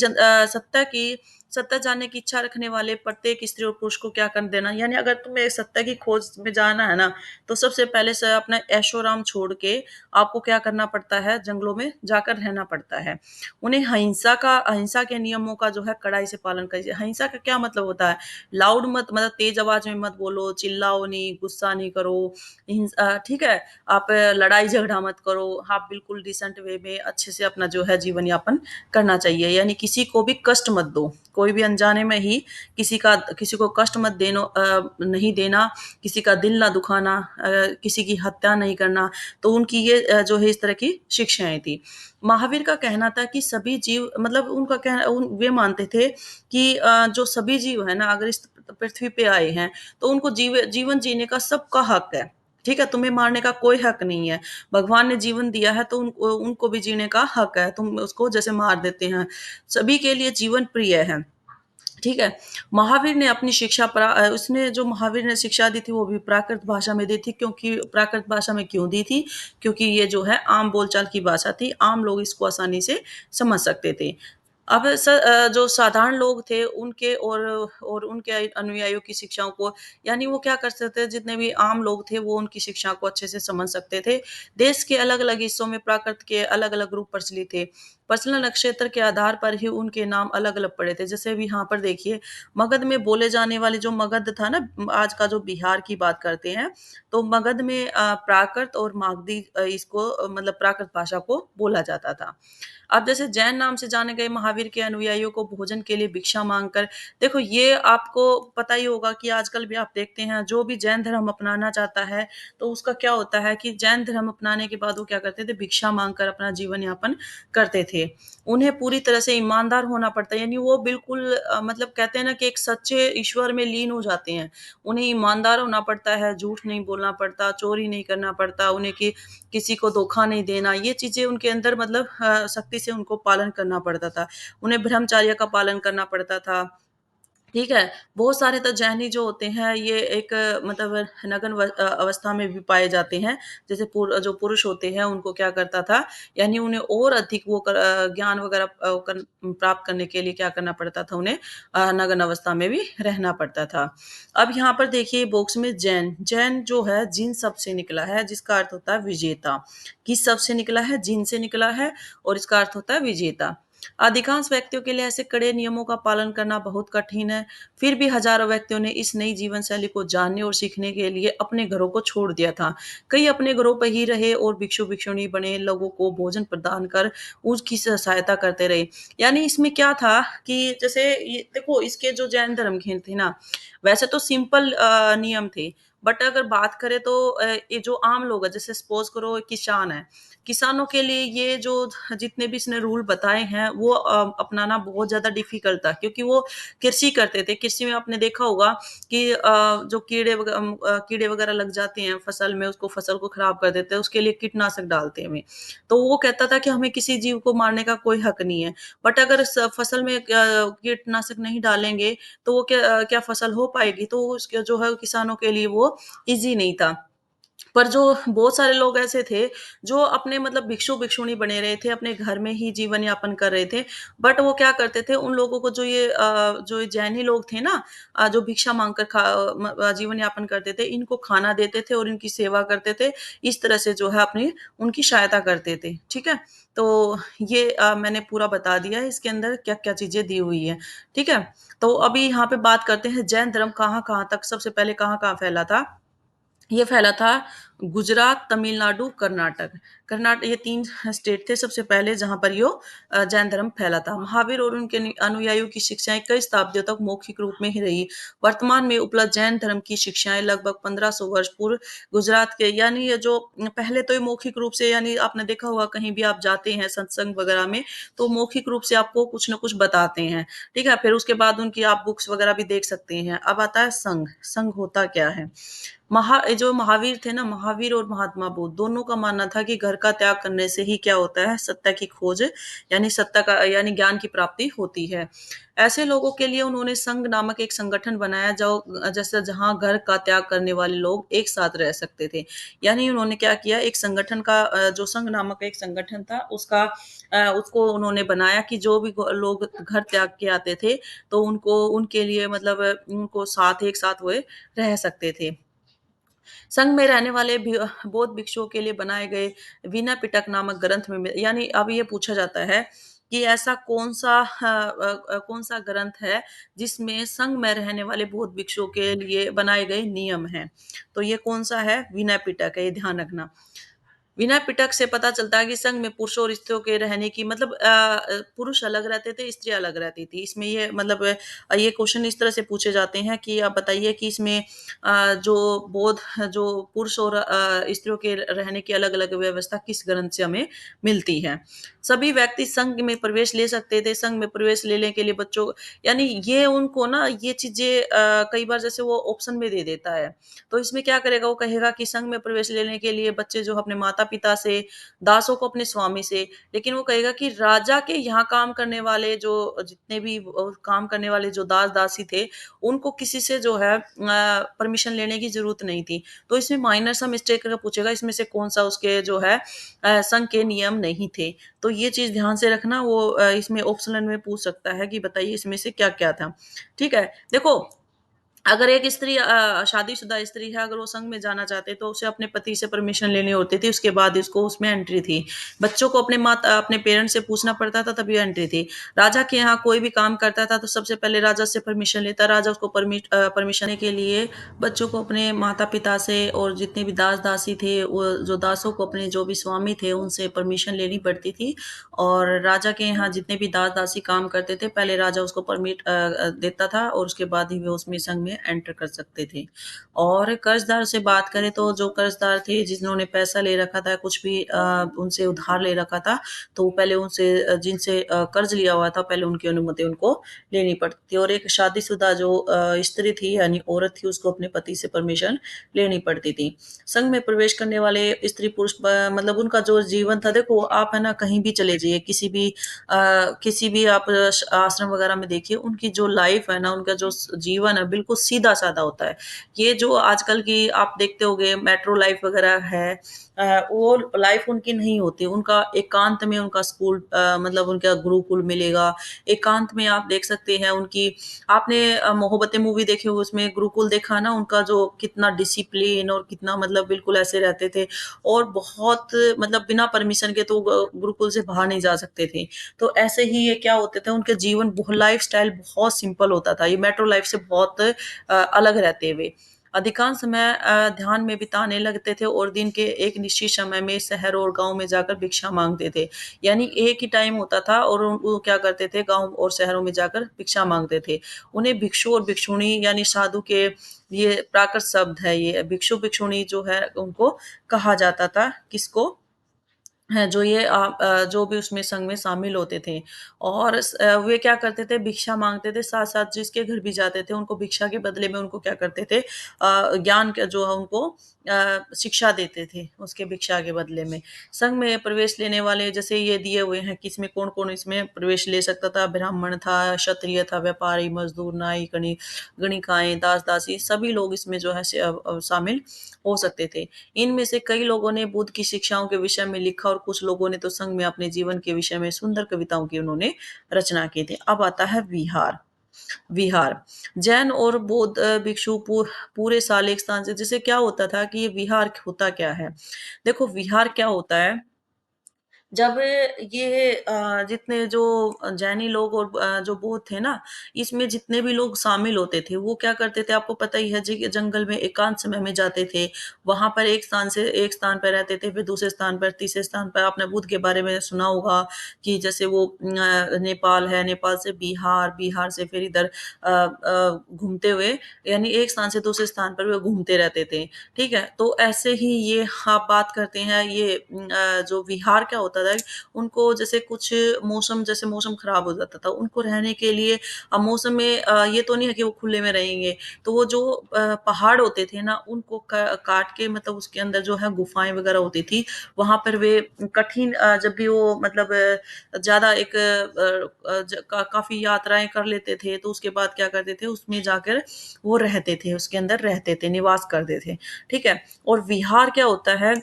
सत्ता जानने की इच्छा रखने वाले प्रत्येक स्त्री और पुरुष को क्या कर देना, यानी अगर तुम्हें सत्ता की खोज में जाना है ना, तो सबसे पहले से अपना ऐशो-आराम छोड़ के आपको क्या करना पड़ता है, जंगलों में जाकर रहना पड़ता है। उन्हें अहिंसा के नियमों का जो है कड़ाई से पालन कीजिए। अहिंसा का क्या मतलब होता है? लाउड मत मतलब तेज़ आवाज़ में मत बोलो, चिल्लाओ नहीं, गुस्सा नहीं करो, ठीक है? आप लड़ाई झगड़ा मत करो, आप बिल्कुल डिसेंट वे में अच्छे से अपना जो है जीवन यापन करना चाहिए, यानी किसी को भी कष्ट मत दो। कोई भी अनजाने में ही किसी को कष्ट मत नहीं देना, किसी का दिल ना दुखाना, किसी की हत्या नहीं करना, तो उनकी ये जो है इस तरह की शिक्षाएँ थी। महावीर का कहना था कि सभी जीव मतलब उनका कहना वे मानते थे कि जो सभी जीव है ना अगर इस पृथ्वी पे आए हैं, तो उनको जीवन जीने का सबका हक है। ठीक है? तुम्हें मारने का कोई हक नहीं है। भगवान ने जीवन दिया है तो उनको उनको भी जीने का हक है। तुम उसको जैसे मार देते हैं। सभी के लिए जीवन प्रिय है। ठीक है? महावीर ने अपनी शिक्षा उसने जो महावीर ने शिक्षा दी थी वो भी प्राकृत भाषा में दी थी, क्योंकि प्राकृत भाषा में क्यों दी थी? क्योंकि ये जो है आम बोलचाल की भाषा थी, आम लोग इसको आसानी से समझ सकते थे। अब जो साधारण लोग थे उनके और उनके अनुयायियों की शिक्षाओं को, यानी वो क्या कर सकते थे, जितने भी आम लोग थे वो उनकी शिक्षा को अच्छे से समझ सकते थे। देश के अलग-अलग हिस्सों में प्राकृत के अलग-अलग रूप प्रचलित थे। प्रचलन क्षेत्र के आधार पर ही उनके नाम अलग-अलग पड़े थे। जैसे अभी यहाँ पर देखिए, मगध में बोले जाने वाले जो मगध था ना, आज का जो बिहार की बात करते हैं, तो मगध में प्राकृत और मागधी इसको मतलब प्राकृत भाषा को बोला जाता था। अब जैसे जैन नाम से जाने गए महावीर के अनुयायियों को भोजन के लिए भिक्षा माँगकर, देखो ये आपको पता ही होगा कि आजकल भी आप देखते हैं, जो भी जैन धर्म अपनाना चाहता है, तो उसका क्या होता है कि जैन धर्म अपनाने के बाद वो क्या करते थे, भिक्षा माँगकर अपना जीवन यापन करते थे। उन्हें पूरी तरह से ईमानदार होना पड़ता है, यानी वो बिल्कुल मतलब कहते हैं ना कि एक सच्चे ईश्वर में लीन हो जाते हैं। उन्हें ईमानदार होना पड़ता है, झूठ नहीं बोलना पड़ता, चोरी नहीं करना पड़ता, उन्हें किसी को धोखा नहीं देना, ये चीज़ें उनके अंदर मतलब सख्ती से उनको पालन करना पड़ता था। उन्हें ब्रह्मचर्य का पालन करना पड़ता था। ठीक है? बहुत सारे तो जैनी जो होते हैं ये एक मतलब नग्न अवस्था में भी पाए जाते हैं। जैसे जो पुरुष होते हैं उनको क्या करता था, यानी उन्हें और अधिक वो ज्ञान वग़ैरह प्राप्त करने के लिए क्या करना पड़ता था उन्हें, नग्न अवस्था में भी रहना पड़ता था। अब यहाँ पर देखिए बॉक्स में जैन, जैन जो है जिन शब्द से निकला है, जिसका अर्थ होता है विजेता। किस शब्द से निकला है? जिन से निकला है और इसका अर्थ होता है विजेता। अधिकांश व्यक्तियों के लिए ऐसे कड़े नियमों का पालन करना बहुत कठिन है। फिर भी हजारों व्यक्तियों ने इस नई जीवन शैली को जानने और सीखने के लिए अपने घरों को छोड़ दिया था। कई अपने घरों पर ही रहे और भिक्षु-भिक्षुणी बने लोगों को भोजन प्रदान कर उसकी सहायता करते रहे। यानी इसमें क्या था कि जैसे ये देखो, इसके जो जैन धर्म के थे ना, वैसे तो सिंपल नियम थे। बट अगर बात करें तो ये जो आम लोग हैं, जैसे सपोज़ करो किसान है, किसानों के लिए ये जो जितने भी इसने रूल बताए हैं वो अपनाना बहुत ज़्यादा डिफ़िकल्ट था, क्योंकि वो कृषि करते थे। कृषि में आपने देखा होगा कि जो कीड़े वग़ैरह लग जाते हैं फसल में, उसको फसल को ख़राब कर देते हैं, उसके लिए कीटनाशक डालते हैं हमें। तो वो कहता था कि हमें किसी जीव को मारने का कोई हक नहीं है। बट अगर फसल में कीटनाशक नहीं डालेंगे तो वो क्या फसल हो पाएगी? तो उसके जो है किसानों के लिए वो ईज़ी नहीं था। पर जो बहुत सारे लोग ऐसे थे, जो अपने मतलब भिक्षु-भिक्षुणी बने रहे थे, अपने घर में ही जीवन यापन कर रहे थे। बट वो क्या करते थे, उन लोगों को जो ये जैनी लोग थे ना, जो भिक्षा माँगकर जीवन यापन करते थे, इनको खाना देते थे और इनकी सेवा करते थे। इस तरह से जो है अपनी उनकी सहायता करते थे, ठीक है? तो ये मैंने पूरा बता दिया है, इसके अंदर क्या-क्या चीज़ें दी हुई हैं, ठीक है? तो अभी यहाँ पे बात करते हैं जैन धर्म कहाँ-कहाँ तक सबसे पहले कहाँ-कहाँ फैला था? ये फैला था गुजरात, तमिलनाडु, कर्नाटक। ये 3 स्टेट थे सबसे पहले जहाँ पर जैन धर्म फैला था। महावीर और उनके अनुयायियों की शिक्षाएँ कई शताब्दियों तक मौखिक रूप में ही रही। वर्तमान में उपलब्ध जैन धर्म की शिक्षाएँ लगभग 1500 वर्ष पूर्व गुजरात के, यानी ये जो पहले तो ये मौखिक रूप से, यानी आपने देखा होगा कहीं भी आप जाते हैं सत्संग वगैरह में, तो मौखिक रूप से आपको कुछ न कुछ बताते हैं, ठीक है? फिर उसके बाद उनकी आप बुक्स वगैरह भी देख सकते हैं। अब आता है संघ, संघ होता क्या है? जो महावीर थे ना, महावीर और महात्मा बुद्ध दोनों का मानना था कि घर का त्याग करने से ही क्या होता है, सत्ता की खोज, यानी सत्ता का यानी ज्ञान की प्राप्ति होती है। ऐसे लोगों के लिए उन्होंने संघ नामक एक संगठन बनाया, जो जैसे जहाँ घर का त्याग करने वाले लोग एक साथ रह सकते थे। यानी उन्होंने क्या किया, एक संगठन का जो संघ नामक एक संगठन था उसको उन्होंने बनाया कि जो भी लोग घर त्याग के आते थे, तो उनको उनके लिए मतलब उनको साथ एक साथ वो रह सकते थे। संघ में रहने वाले बौद्ध भिक्षुओं के लिए बनाए गए विनय पिटक नामक ग्रंथ में यानी अब ये पूछा जाता है कि ऐसा कौन सा ग्रंथ है जिसमें संघ में रहने वाले बौद्ध भिक्षुओं के लिए बनाए गए नियम हैं। तो ये कौन सा है, विनय पिटक है, ये ध्यान रखना। विनय पिटक से पता चलता है कि संघ में पुरुषों और स्त्रियों के रहने की मतलब पुरुष अलग रहते थे, स्त्री अलग रहती थी। इसमें ये मतलब ये क्वेश्चन इस तरह से पूछे जाते हैं कि आप बताइए कि इसमें जो पुरुष और स्त्रियों के रहने की अलग-अलग व्यवस्था किस ग्रंथ से हमें मिलती है। सभी व्यक्ति संघ में प्रवेश ले सकते थे, संघ में प्रवेश लेने के लिए बच्चों, यानी ये उनको ना ये चीज़ें कई बार जैसे वो ऑप्शन में दे देता है। तो इसमें क्या करेगा, वो कहेगा कि संघ में प्रवेश लेने के लिए बच्चे जो अपने माता माता-पिता से, दासों को अपने स्वामी से, लेकिन वो कहेगा कि राजा के यहाँ काम करने वाले जो जितने भी काम करने वाले जो दास-दासी थे, उनको किसी से जो है परमिशन लेने की ज़रूरत नहीं थी। तो इसमें माइनर सा मिस्टेक अगर पूछेगा इसमें से कौन-सा उसके जो है संघ के नियम नहीं थे। तो ये चीज़ ध्यान से रखना वो इसमें ऑप्शनल में पूछ सकता है कि बताइए इसमें से क्या-क्या था। ठीक है? देखो अगर एक स्त्री शादीशुदा स्त्री है, अगर वो संघ में जाना चाहते तो उसे अपने पति से परमिशन लेनी होती थी, उसके बाद इसको उसमें एंट्री थी। बच्चों को अपने पेरेंट्स से पूछना पड़ता था तभी एंट्री थी। राजा के यहाँ कोई भी काम करता था तो सबसे पहले राजा से परमिशन लेता, राजा उसको परमिशन देने के लिए बच्चों को अपने माता-पिता से और जितने भी दास-दासी थे, वो जो दासों को अपने जो भी स्वामी थे उनसे परमिशन लेनी पड़ती थी और राजा के यहाँ जितने भी दास-दासी काम करते थे, पहले राजा उसको देता था और उसके बाद ही वो उसमें संघ में एंटर कर सकते थे। और कर्ज़दार से बात करें तो जो कर्ज़दार थे जिन्होंने पैसा ले रखा था, कुछ भी उनसे उधार ले रखा था, तो पहले उनसे जिनसे कर्ज़ लिया हुआ था, पहले उनकी अनुमति उनको लेनी पड़ती थी और एक शादीशुदा जो स्त्री थी यानी औरत थी, उसको अपने पति से परमिशन लेनी पड़ती थी। संघ में प्रवेश करने वाले स्त्री-पुरुष मतलब उनका जो जीवन था देखो आप है ना कहीं भी चले जाइए, किसी भी आप आश्रम वगैरह में देखिए, उनकी जो लाइफ़ है ना, उनका जो जीवन है बिल्कुल सीधा-सादा होता है। ये जो आजकल की आप देखते होंगे मेट्रो लाइफ़ वगैरह है वो लाइफ़ उनकी नहीं होती। उनका एकांत में उनका स्कूल मतलब उनका गुरुकुल मिलेगा। एकांत में आप देख सकते हैं उनकी आपने मोहब्बतें मूवी देखी होगी उसमें गुरुकुल देखा ना उनका जो कितना डिसिप्लिन और कितना मतलब बिल्कुल ऐसे रहते थे और बहुत मतलब बिना परमिशन के तो गुरुकुल से बाहर नहीं जा सकते थे। तो ऐसे ही ये क्या होते थे उनके जीवन लाइफ़स्टाइल बहुत सिंपल होता था। ये मेट्रो लाइफ़ से बहुत अलग रहते हुए। अधिकांश समय ध्यान में बिताने लगते थे और दिन के एक निश्चित समय में शहर और गाँव में जाकर भिक्षा माँगते थे। यानी एक ही टाइम होता था और वो क्या करते थे गाँव और शहरों में जाकर भिक्षा माँगते थे। उन्हें भिक्षु और भिक्षुणी यानी साधु के ये प्राकृत शब्द है ये भिक्षु-भिक्षुणी जो है उनको कहा जाता था। किसको? हैं, जो भी उसमें संघ में शामिल होते थे और वे क्या करते थे भिक्षा माँगते थे, साथ-साथ जिसके घर भी जाते थे उनको भिक्षा के बदले में उनको क्या करते थे ज्ञान का जो है उनको शिक्षा देते थे, उसके भिक्षा के बदले में। संघ में प्रवेश लेने वाले जैसे ये दिए हुए हैं कि इसमें कौन-कौन इसमें प्रवेश ले सकता था, ब्राह्मण था, क्षत्रिय था, व्यापारी, मज़दूर, नाई, गणिकाएँ, दास-दासी सभी लोग इसमें जो है शामिल हो सकते थे। इनमें से कई लोगों ने बुद्ध की शिक्षाओं के विषय में लिखा और कुछ लोगों ने तो संघ में अपने जीवन के विषय में सुंदर कविताओं की उन्होंने रचना की थी। अब आता है विहार। विहार जैन और बौद्ध भिक्षु पूरे साल एक स्थान से जैसे क्या होता था कि ये विहार होता क्या है? देखो विहार क्या होता है जब ये जितने जो जैनी लोग और जो बौद्ध थे ना, इसमें जितने भी लोग शामिल होते थे, वो क्या करते थे आपको पता ही है जी कि जंगल में एकांत समय में जाते थे। वहाँ पर एक स्थान से एक स्थान पे रहते थे, फिर दूसरे स्थान पर, तीसरे स्थान पर आपने बुद्ध के बारे में सुना होगा कि जैसे वो नेपाल है, नेपाल से बिहार, बिहार से फिर इधर घूमते हुए यानी एक स्थान से दूसरे स्थान पर वो घूमते रहते थे। ठीक है? तो ऐसे ही ये आप बात करते हैं ये जो विहार क्या होता था, उनको जैसे कुछ मौसम जैसे मौसम खराब हो जाता था, उनको रहने के लिए मौसम में ये तो नहीं है कि वो खुले में रहेंगे, तो वो जो पहाड़ होते थे ना, उनको काट के मतलब उसके अंदर जो है गुफाएँ वगैरह होती थी, वहाँ पर वे कठिन जब भी वो मतलब ज़्यादा एक काफ़ी यात्राएँ कर लेते थे, तो उसके बाद क्या करते थे, उसमें जाकर वो रहते थे, उसके अंदर रहते थे, निवास करते थे, ठीक है? और विहार क्या होता है,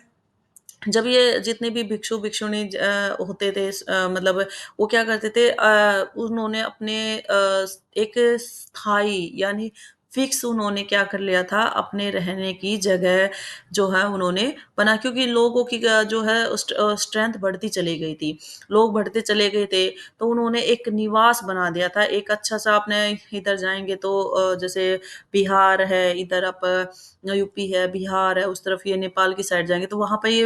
जब ये जितने भी भिक्षु-भिक्षुणी होते थे मतलब वो क्या करते थे उन्होंने अपने एक स्थायी यानी फ़िक्स उन्होंने क्या कर लिया था, अपने रहने की जगह जो है उन्होंने बना क्योंकि लोगों की जो है स्ट्रेंथ बढ़ती चली गई थी। लोग बढ़ते चले गए थे, तो उन्होंने एक निवास बना दिया था। एक अच्छा-सा आपने इधर जाएँगे तो जैसे बिहार है, इधर आप यूपी है, बिहार है, उस तरफ ये नेपाल की साइड जाएँगे तो वहाँ पे ये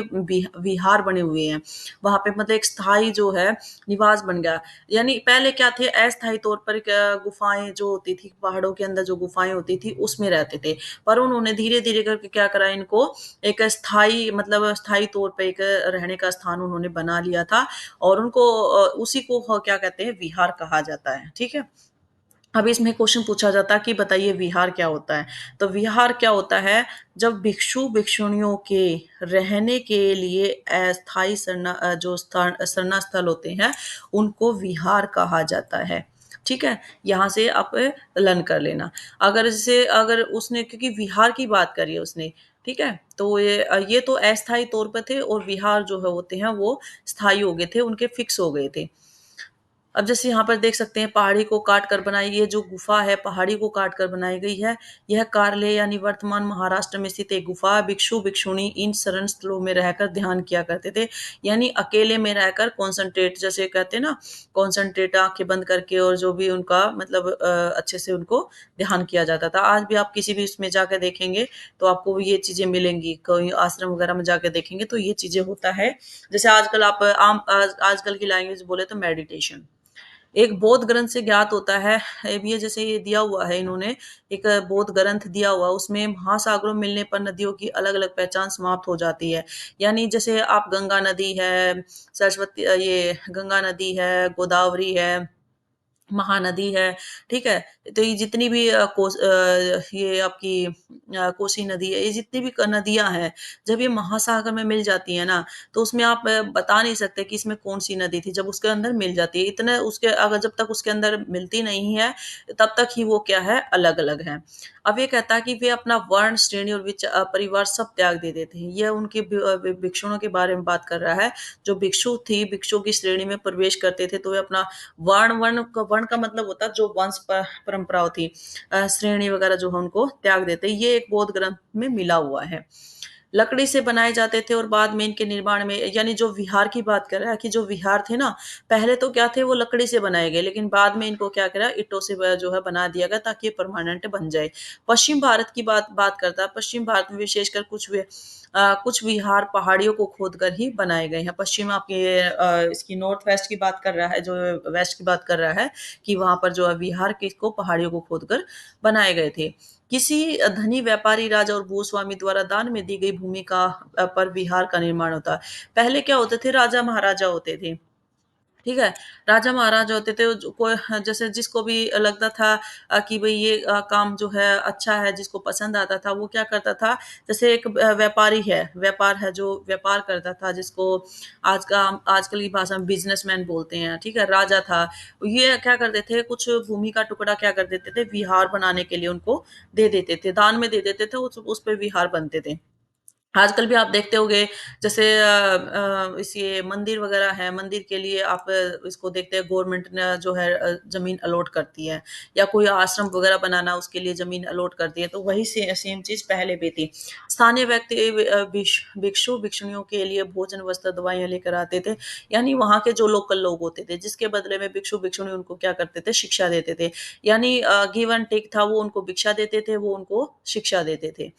विहार बने हुए हैं। वहाँ पे मतलब एक स्थायी जो है निवास बन गया। यानी पहले क्या थे अस्थायी तौर पर गुफ़ाएँ जो होती थी, पहाड़ों के अंदर जो गुफ़ाएँ होती थी उसमें रहते थे। पर उन्होंने धीरे-धीरे करके क्या करा इनको एक स्थायी मतलब स्थायी तौर पे एक रहने का स्थान उन्होंने बना लिया था और उनको उसी को ह क्या कहते हैं विहार कहा जाता है। ठीक है? अब इसमें क्वेश्चन पूछा जाता है कि बताइए विहार क्या होता है? तो विहार क्या होता है, जब भिक्षु भिक्षुणियों के रहने के लिए अस्थायी जो स्थान शरणा स्थल होते हैं, उनको विहार कहा जाता है। ठीक है? यहाँ से आप लर्न कर लेना। अगर उसने, क्योंकि विहार की बात करी है उसने, ठीक है? तो ये तो अस्थायी तौर पे थे, और विहार जो है होते हैं वो स्थायी हो गए थे, उनके फिक्स हो गए थे। अब जैसे यहाँ पर देख सकते हैं, पहाड़ी को काट कर बनाई, ये जो गुफा है पहाड़ी को काट कर बनाई गई है। यह कारले यानी वर्तमान महाराष्ट्र में स्थित एक गुफा है। भिक्षु भिक्षुणी इन शरण स्थलों में रहकर ध्यान किया करते थे, यानी अकेले में रहकर कॉन्सेंट्रेट, जैसे कहते हैं ना, कॉन्सेंट्रेट आंखें बंद करके, और जो भी उनका मतलब अच्छे से उनको ध्यान किया जाता था। आज भी आप किसी भी उसमें जाकर देखेंगे तो आपको ये चीजें मिलेंगी, कोई आश्रम वगैरह में जाकर देखेंगे तो ये चीजें होता है। जैसे आजकल आप आजकल की लैंग्वेज बोले तो मेडिटेशन एक बौद्ध ग्रंथ से ज्ञात होता है। अब ये जैसे ये दिया हुआ है इन्होंने, एक बौद्ध ग्रंथ दिया हुआ, उसमें महासागरों में मिलने पर नदियों की अलग अलग पहचान समाप्त हो जाती है। यानी जैसे आप गंगा नदी है, सरस्वती, ये गंगा नदी है, गोदावरी है, महानदी है, ठीक है? तो ये जितनी भी ये आपकी कोसी नदी है, ये जितनी भी नदियां हैं, जब ये महासागर में मिल जाती है ना, तो उसमें आप बता नहीं सकते कि इसमें कौन सी नदी थी, जब उसके अंदर मिल जाती है। इतने उसके अगर जब तक उसके अंदर मिलती नहीं है, तब तक ही वो क्या है, अलग अलग है। अब ये कहता है कि वे अपना वर्ण श्रेणी और परिवार सब त्याग दे देते हैं। यह उनके भिक्षुओं के बारे में बात कर रहा है। जो भिक्षु थी, भिक्षु की श्रेणी में प्रवेश करते थे, तो वे अपना वर्ण का मतलब होता है जो वंश परंपरा होती, श्रेणी वगैरह जो है उनको त्याग देते। ये एक बौद्ध ग्रंथ में मिला हुआ है। लकड़ी से बनाए जाते थे, और बाद में इनके निर्माण में, यानी जो विहार की बात कर रहा है कि जो विहार थे ना, पहले तो क्या थे, वो लकड़ी से बनाए गए, लेकिन बाद में इनको क्या करा, ईंटों से जो है बना दिया गया, ताकि ये परमानेंट बन जाए। पश्चिम भारत की बात बात करता है। पश्चिम भारत में विशेषकर कुछ विहार पहाड़ियों को खोदकर ही बनाए गए हैं। पश्चिम आपके इसकी नॉर्थ वेस्ट की बात कर रहा है, जो वेस्ट की बात कर रहा है, कि वहां पर जो है विहार को पहाड़ियों को खोदकर बनाए गए थे। किसी धनी व्यापारी राजा और भूस्वामी द्वारा दान में दी गई भूमि का पर विहार का निर्माण होता है। पहले क्या होते थे, राजा महाराजा होते थे, ठीक है? राजा महाराजा होते थे, जो कोई जैसे जिसको भी लगता था कि भई ये काम जो है अच्छा है, जिसको पसंद आता था, वो क्या करता था, जैसे एक व्यापारी है, व्यापार है, जो व्यापार करता था, जिसको आजकल की भाषा में बिज़नेसमैन बोलते हैं, ठीक है? राजा था। ये क्या करते थे, कुछ भूमि का टुकड़ा क्या कर देते थे, विहार बनाने के लिए उनको दे देते थे, दान में दे देते थे, उस पे विहार बनते थे। आजकल भी आप देखते होंगे, जैसे इस ये मंदिर वगैरह है, मंदिर के लिए आप इसको देखते हैं, गवर्नमेंट ने जो है ज़मीन अलॉट करती है, या कोई आश्रम वगैरह बनाना उसके लिए ज़मीन अलॉट करती है, तो वही सेम चीज़ पहले भी थी। स्थानीय व्यक्ति भिक्षु भिक्षुणियों के लिए भोजन, वस्त्र, दवाइयाँ लेकर आते थे, यानी वहाँ के जो लोकल लोग होते थे, जिसके बदले में भिक्षु भिक्षुणी उनको क्या करते थे, शिक्षा देते थे। यानी गिव एंड टेक था, वो उनको भिक्षा देते थे, वो उनको शिक्षा देते थे।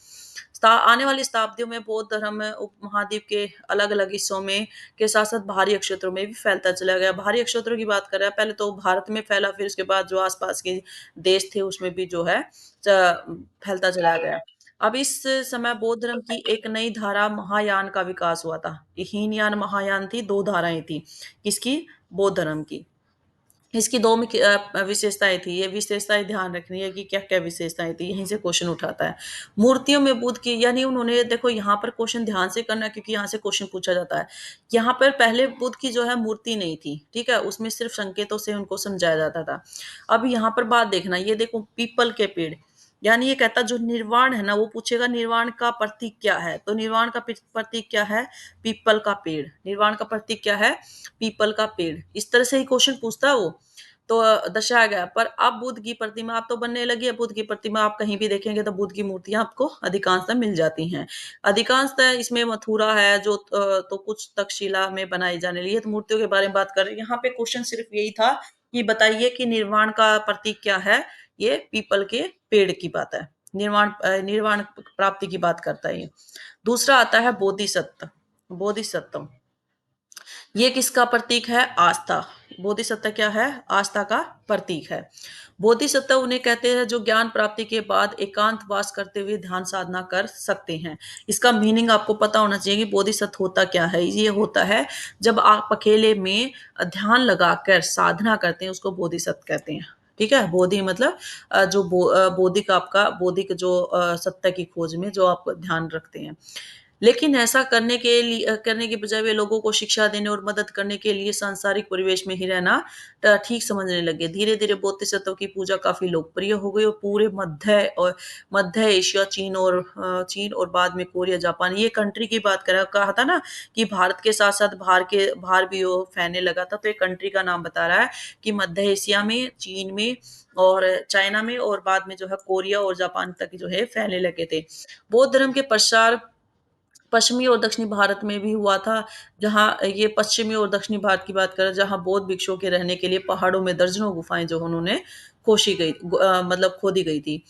आने वाली शताब्दियों में बौद्ध धर्म उपमहाद्वीप के अलग अलग हिस्सों में के साथ साथ बाहरी क्षेत्रों में भी फैलता चला गया। बाहरी क्षेत्रों की बात कर रहा है, पहले तो भारत में फैला, फिर उसके बाद जो आसपास के देश थे उसमें भी जो है फैलता चला गया। अब इस समय बौद्ध धर्म की एक नई धारा महायान का विकास हुआ था। हीनयान महायान थी, दो धाराएं थी, किसकी, बौद्ध धर्म की। इसकी 2 मुख्य विशेषताएँ थी। ये विशेषताएँ ध्यान रखनी है कि क्या-क्या विशेषताएँ थी, यहीं से क्वेश्चन उठाता है। मूर्तियों में बुद्ध की, यानी उन्होंने, देखो यहाँ पर क्वेश्चन ध्यान से करना, क्योंकि यहाँ से क्वेश्चन पूछा जाता है। यहाँ पर पहले बुद्ध की जो है मूर्ति नहीं थी, ठीक है? उसमें सिर्फ़ संकेतों से उनको समझाया जाता था। अब यहाँ पर बात देखना, ये देखो पीपल के पेड़, यानी ये कहता है जो निर्वाण है ना, वो पूछेगा निर्वाण का प्रतीक क्या है? तो निर्वाण का प्रतीक क्या है? पीपल का पेड़। निर्वाण का प्रतीक क्या है? पीपल का पेड़। इस तरह से ही क्वेश्चन पूछता है वो। तो दर्शाया गया। पर अब बुद्ध की प्रतिमा अब तो बनने लगी है, बुद्ध की प्रतिमा आप कहीं भी देखेंगे तो बुद्ध की मूर्तियाँ आपको अधिकांशतः मिल जाती हैं। अधिकांशतः इसमें मथुरा है, जो तो कुछ तक्षशिला में बनाई जाने लगी है, तो मूर्तियों के बारे में बात कर रहे हैं। यहाँ पे क्वेश्चन सिर्फ यही था कि बताइए कि निर्वाण का प्रतीक क्या है? ये पीपल के पेड़ की बात है। निर्वाण प्राप्ति की बात करता है ये। दूसरा आता है बोधिसत्व। बोधिसत्व ये किसका प्रतीक है? आस्था। बोधिसत्व क्या है? आस्था का प्रतीक है। बोधिसत्व उन्हें कहते हैं जो ज्ञान प्राप्ति के बाद एकांत वास करते हुए ध्यान साधना कर सकते हैं। इसका मीनिंग आपको पता होना चाहिए कि बोधिसत्व होता क्या है। ये होता है जब आप अकेले में ध्यान लगाकर साधना करते हैं, उसको बोधिसत्व कहते हैं। ठीक है? बोधि मतलब बौद्धिक आपका बौद्धिक जो सत्ता की खोज में जो आप ध्यान रखते हैं। लेकिन ऐसा करने की बजाय वे लोगों को शिक्षा देने और मदद करने के लिए सांसारिक परिवेश में ही रहना ठीक समझने लगे। धीरे-धीरे बोधिसत्व की पूजा काफ़ी लोकप्रिय हो गई और पूरे मध्य एशिया, चीन और बाद में कोरिया, जापान ये कंट्री की बात करा कहा था ना कि भारत के साथ-साथ बाहर भी वो फैलने लगा था, तो एक कंट्री का नाम बता रहा है कि मध्य एशिया में, चीन में और चाइना में और बाद में जो है कोरिया और जापान तक जो है फैलने लगे थे। बौद्ध धर्म के प्रसार पश्चिमी और दक्षिणी भारत में भी हुआ था, जहाँ ये पश्चिमी और दक्षिणी भारत की बात करें, जहाँ बौद्ध भिक्षुओं के रहने के लिए पहाड़ों में दर्जनों गुफाएँ जो उन्होंने मतलब खोदी गई थी।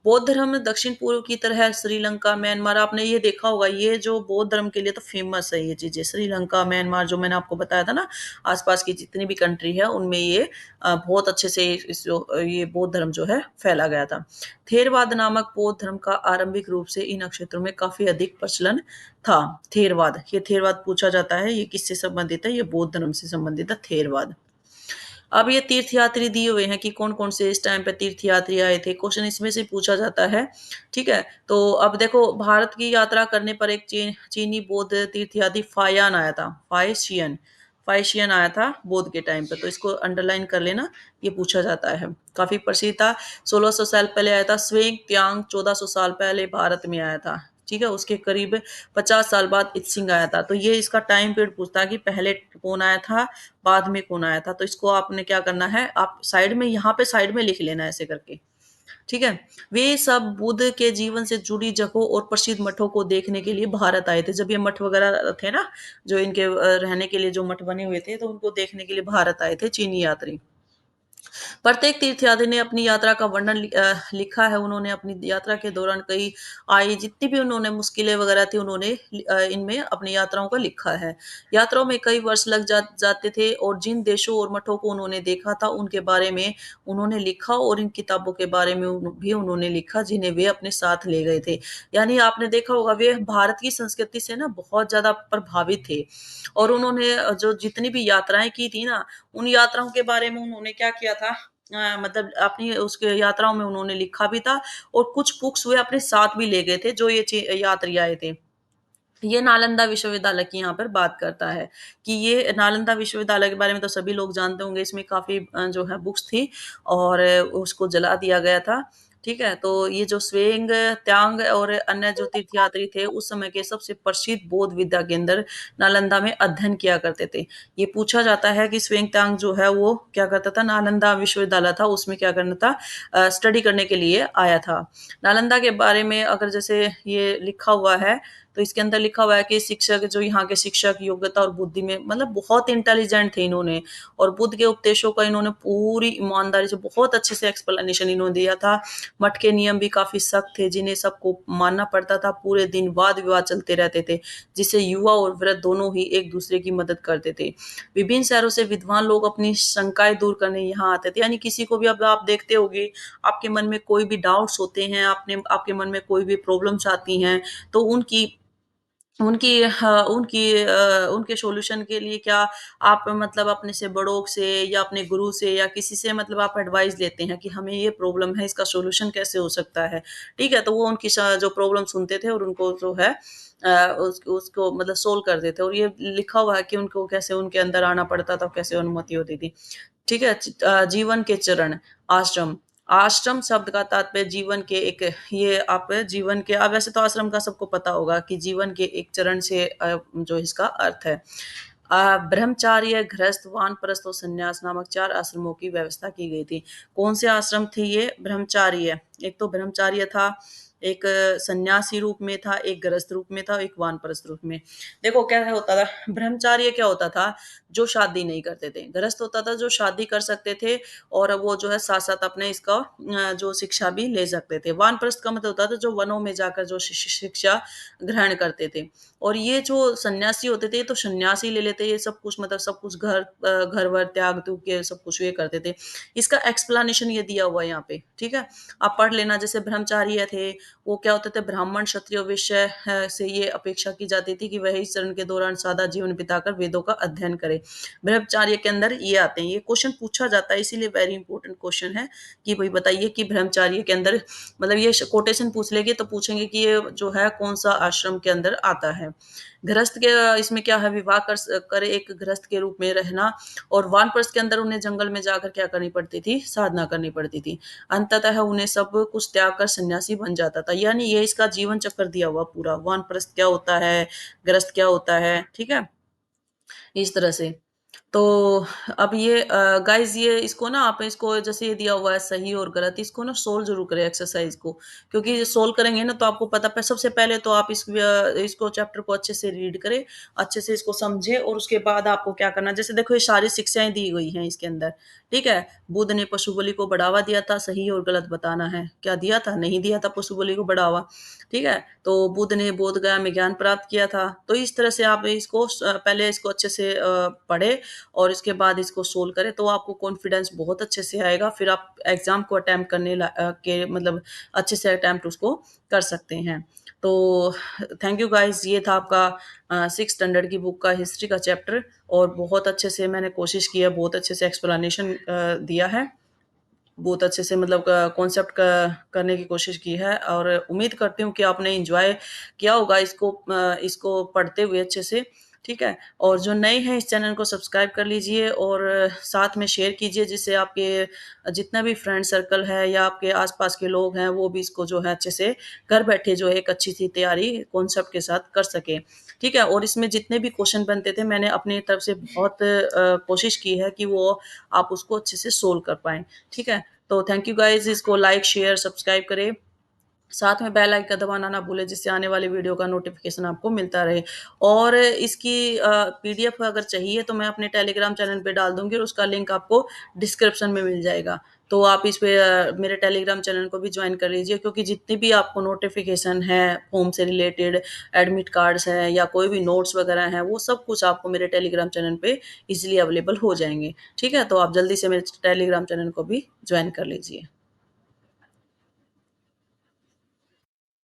बौद्ध धर्म दक्षिण-पूर्व की तरह श्रीलंका, म्यांमार आपने ये देखा होगा, ये जो बौद्ध धर्म के लिए तो फ़ेमस है ये चीज़ें। श्रीलंका, म्यांमार जो मैंने आपको बताया था ना, आस-पास की जितनी भी कंट्री है, उनमें ये बहुत अच्छे से ये बौद्ध धर्म जो है फैला गया था। थेरवाद नामक बौद्ध धर्म का आरंभिक रूप से इन क्षेत्रों में काफ़ी अधिक प्रचलन था। थेरवाद, ये थेरवाद पूछा जाता है, ये किससे संबंधित है? ये बौद्ध धर्म से संबंधित है थेरवाद। अब ये तीर्थयात्री दिए हुए हैं कि कौन-कौन से इस टाइम पे तीर्थयात्री आए थे, क्वेश्चन इसमें से पूछा जाता है, ठीक है? तो अब देखो भारत की यात्रा करने पर एक चीनी बौद्ध तीर्थयात्री फायान आया था, फाइशियन आया था बौद्ध के टाइम पे, तो इसको अंडरलाइन कर लेना, ये पूछा जाता है। काफ़ी प्रसिद्ध था, 1600 साल पहले आया था, स्वेंग त्सांग 1400 साल पहले भारत में आया था, ठीक है? उसके करीब 50 साल बाद इत्सिंग आया था, तो ये इसका टाइम पीरियड पूछता है कि पहले कौन आया था, बाद में कौन आया था, तो इसको आपने क्या करना है, आप साइड में यहाँ पे साइड में लिख लेना है ऐसे करके, ठीक है? वे सब बुद्ध के जीवन से जुड़ी जगहों और प्रसिद्ध मठों को देखने के लिए भारत आए थे। जब ये मठ वगैरह थे ना, जो इनके रहने के लिए जो मठ बने हुए थे, तो उनको देखने के लिए भारत आए थे चीनी यात्री। प्रत्येक तीर्थयात्री ने अपनी यात्रा का वर्णन लिखा है। उन्होंने अपनी यात्रा के दौरान कई जितनी भी उन्होंने मुश्किलें वगैरह थी उन्होंने इनमें अपनी यात्राओं का लिखा है। यात्राओं में कई वर्ष लग जाते थे और जिन देशों और मठों को उन्होंने देखा था उनके बारे में उन्होंने लिखा और इन किताबों के बारे में भी उन्होंने लिखा जिन्हें वे अपने साथ ले गए थे। यानी आपने देखा होगा वे भारत की संस्कृति से ना बहुत ज़्यादा प्रभावित थे और उन्होंने जो जितनी भी यात्राएँ की थी ना, उन यात्राओं के बारे में उन्होंने क्या किया था मतलब अपनी उसके यात्राओं में उन्होंने लिखा भी था और कुछ बुक्स वे अपने साथ भी ले गए थे जो ये यात्री आए थे। ये नालंदा विश्वविद्यालय की यहाँ पर बात करता है कि ये नालंदा विश्वविद्यालय के बारे में तो सभी लोग जानते होंगे, इसमें काफ़ी जो है बुक्स थी और उसको जला दिया गया था, ठीक है? तो ये जो स्वेंग, त्सांग और अन्य जो तीर्थयात्री थे, उस समय के सबसे प्रसिद्ध बौद्ध विद्या केंद्र नालंदा में अध्ययन किया करते थे। ये पूछा जाता है कि स्वेंग-त्सांग जो है वो क्या करता था, नालंदा विश्वविद्यालय था, उसमें क्या करना था स्टडी करने के लिए आया था। नालंदा के बारे में अगर जैसे ये लिखा हुआ है तो इसके अंदर लिखा हुआ है कि शिक्षक जो यहाँ के शिक्षक योग्यता और बुद्धि में मतलब बहुत इंटेलिजेंट थे इन्होंने और बुद्ध के उपदेशों का इन्होंने पूरी ईमानदारी से बहुत अच्छे से एक्सप्लेनेशन इन्होंने दिया था। मठ के नियम भी काफ़ी सख्त थे जिन्हें सबको मानना पड़ता था। पूरे दिन वाद-विवाद चलते रहते थे, जिससे युवा और वृद्ध दोनों ही एक-दूसरे की मदद करते थे। विभिन्न शहरों से विद्वान लोग अपनी शंकाएँ दूर करने यहाँ आते थे। यानी किसी को भी अब आप देखते होंगे, आपके मन में कोई भी डाउट्स होते हैं, आपके मन में कोई भी प्रॉब्लम्स आती हैं, तो उनके सॉल्यूशन के लिए क्या आप मतलब अपने से बड़ों से या अपने गुरु से या किसी से मतलब आप एडवाइस लेते हैं कि हमें ये प्रॉब्लम है, इसका सॉल्यूशन कैसे हो सकता है, ठीक है? तो वो उनकी जो प्रॉब्लम सुनते थे और उनको जो है उसको मतलब सोल्व कर देते और ये लिखा हुआ है कि उनको कैसे उनके अंदर आना पड़ता था, कैसे अनुमति होती थी। ठीक है? जीवन के चरण, आश्रम। आश्रम शब्द का तात्पर्य जीवन के एक ये आप जीवन के वैसे तो आश्रम का सबको पता होगा कि जीवन के एक चरण से जो इसका अर्थ है। ब्रह्मचार्य, गृहस्थ, वानप्रस्थ और सन्यास नामक 4 आश्रमों की व्यवस्था की गई थी। कौन से आश्रम थे ये? ब्रह्मचार्य, एक तो ब्रह्मचार्य था, एक सन्यासी रूप में था, एक गृहस्थ रूप में था, एक वानप्रस्थ रूप में। देखो क्या होता था, ब्रह्मचार्य क्या होता था? जो शादी नहीं करते थे। गृहस्थ होता था जो शादी कर सकते थे और वो जो है साथ-साथ अपने इसका जो शिक्षा भी ले सकते थे। वानप्रस्थ का मतलब होता था जो वनों में जाकर जो शिक्षा ग्रहण करते थे। और ये जो सन्यासी होते थे, ये तो सन्यासी ले लेते, ये सब कुछ मतलब सब कुछ घर-वर त्याग-तूग के सब कुछ ये करते थे। इसका एक्सप्लेनेशन ये दिया हुआ है यहाँ पे, ठीक है? आप पढ़ लेना जैसे ब्रह्मचार्य थे, वो क्या होते थे, ब्राह्मण क्षत्रिय वैश्य से ये अपेक्षा की जाती थी कि वह इस चरण के दौरान सादा जीवन बिताकर वेदों का अध्ययन करे। ब्रह्मचार्य के अंदर ये आते हैं, ये क्वेश्चन पूछा जाता है, इसीलिए वेरी इंपॉर्टेंट क्वेश्चन है कि भाई बताइए कि ब्रह्मचार्य के अंदर, मतलब ये कोटेशन पूछ लेंगे तो पूछेंगे कि ये जो है कौन सा आश्रम के अंदर आता है। गृहस्थ के इसमें क्या है, विवाह करे एक गृहस्थ के रूप में रहना, और वानप्रस्थ के अंदर उन्हें जंगल में जाकर क्या करनी पड़ती थी, साधना करनी पड़ती थी। अंततः उन्हें सब कुछ त्याग कर सन्यासी बन जाता था। यानी ये इसका जीवन चक्र दिया हुआ पूरा, वानप्रस्थ क्या होता है, गृहस्थ क्या होता है, ठीक है, इस तरह से। तो अब ये गाइस, ये इसको ना आप इसको जैसे ये दिया हुआ है सही और गलत, इसको ना सोल्व जरूर करें एक्सरसाइज को, क्योंकि ये सोल्व करेंगे ना तो आपको पता सबसे पहले तो आप इसको चैप्टर को अच्छे से रीड करें, अच्छे से इसको समझे, और उसके बाद आपको क्या करना, जैसे देखो ये सारी शिक्षाएं दी गई हैं इसके अंदर, ठीक है। बुद्ध ने पशु बलि को बढ़ावा दिया था, सही और गलत बताना है, क्या दिया था, नहीं दिया था पशु बलि को बढ़ावा, ठीक है। तो बुद्ध ने बोध गया में ज्ञान प्राप्त किया था। तो इस तरह से आप इसको पहले इसको अच्छे से पढ़े और इसके बाद इसको सोल्व करें, तो आपको कॉन्फिडेंस बहुत अच्छे से आएगा, फिर आप एग्जाम को अटेम्प्ट के मतलब अच्छे से अटेम्प्ट उसको कर सकते हैं। तो थैंक यू गाइस, ये था आपका 6 स्टैंडर्ड की बुक का हिस्ट्री का चैप्टर, और बहुत अच्छे से मैंने कोशिश की है, बहुत अच्छे से एक्सप्लेनेशन दिया है, बहुत अच्छे से मतलब कॉन्सेप्ट करने की कोशिश की है, और उम्मीद करती हूँ कि आपने एंजॉय किया होगा इसको पढ़ते हुए अच्छे से, ठीक है। और जो नए हैं इस चैनल को सब्सक्राइब कर लीजिए, और साथ में शेयर कीजिए, जिससे आपके जितना भी फ्रेंड सर्कल है या आपके आसपास के लोग हैं वो भी इसको जो है अच्छे से घर बैठे जो है एक अच्छी सी तैयारी कॉन्सेप्ट के साथ कर सके, ठीक है। और इसमें जितने भी क्वेश्चन बनते थे मैंने अपनी तरफ से बहुत कोशिश की है कि वो आप उसको अच्छे से सोल्व कर पाएँ, ठीक है। तो थैंक यू गाइस, इसको लाइक शेयर सब्सक्राइब करें, साथ में बेल आइकन दबाना ना भूलें, जिससे आने वाली वीडियो का नोटिफिकेशन आपको मिलता रहे। और इसकी पीडीएफ अगर चाहिए तो मैं अपने टेलीग्राम चैनल पे डाल दूंगी, और उसका लिंक आपको डिस्क्रिप्शन में मिल जाएगा। तो आप इस पे मेरे टेलीग्राम चैनल को भी ज्वाइन कर लीजिए, क्योंकि जितनी भी आपको नोटिफिकेशन है होम से रिलेटेड, एडमिट कार्ड्स हैं या कोई भी नोट्स वगैरह हैं, वो सब कुछ आपको मेरे टेलीग्राम चैनल पे इजीली अवेलेबल हो जाएंगे, ठीक है। तो आप जल्दी से मेरे टेलीग्राम चैनल को भी ज्वाइन कर लीजिए।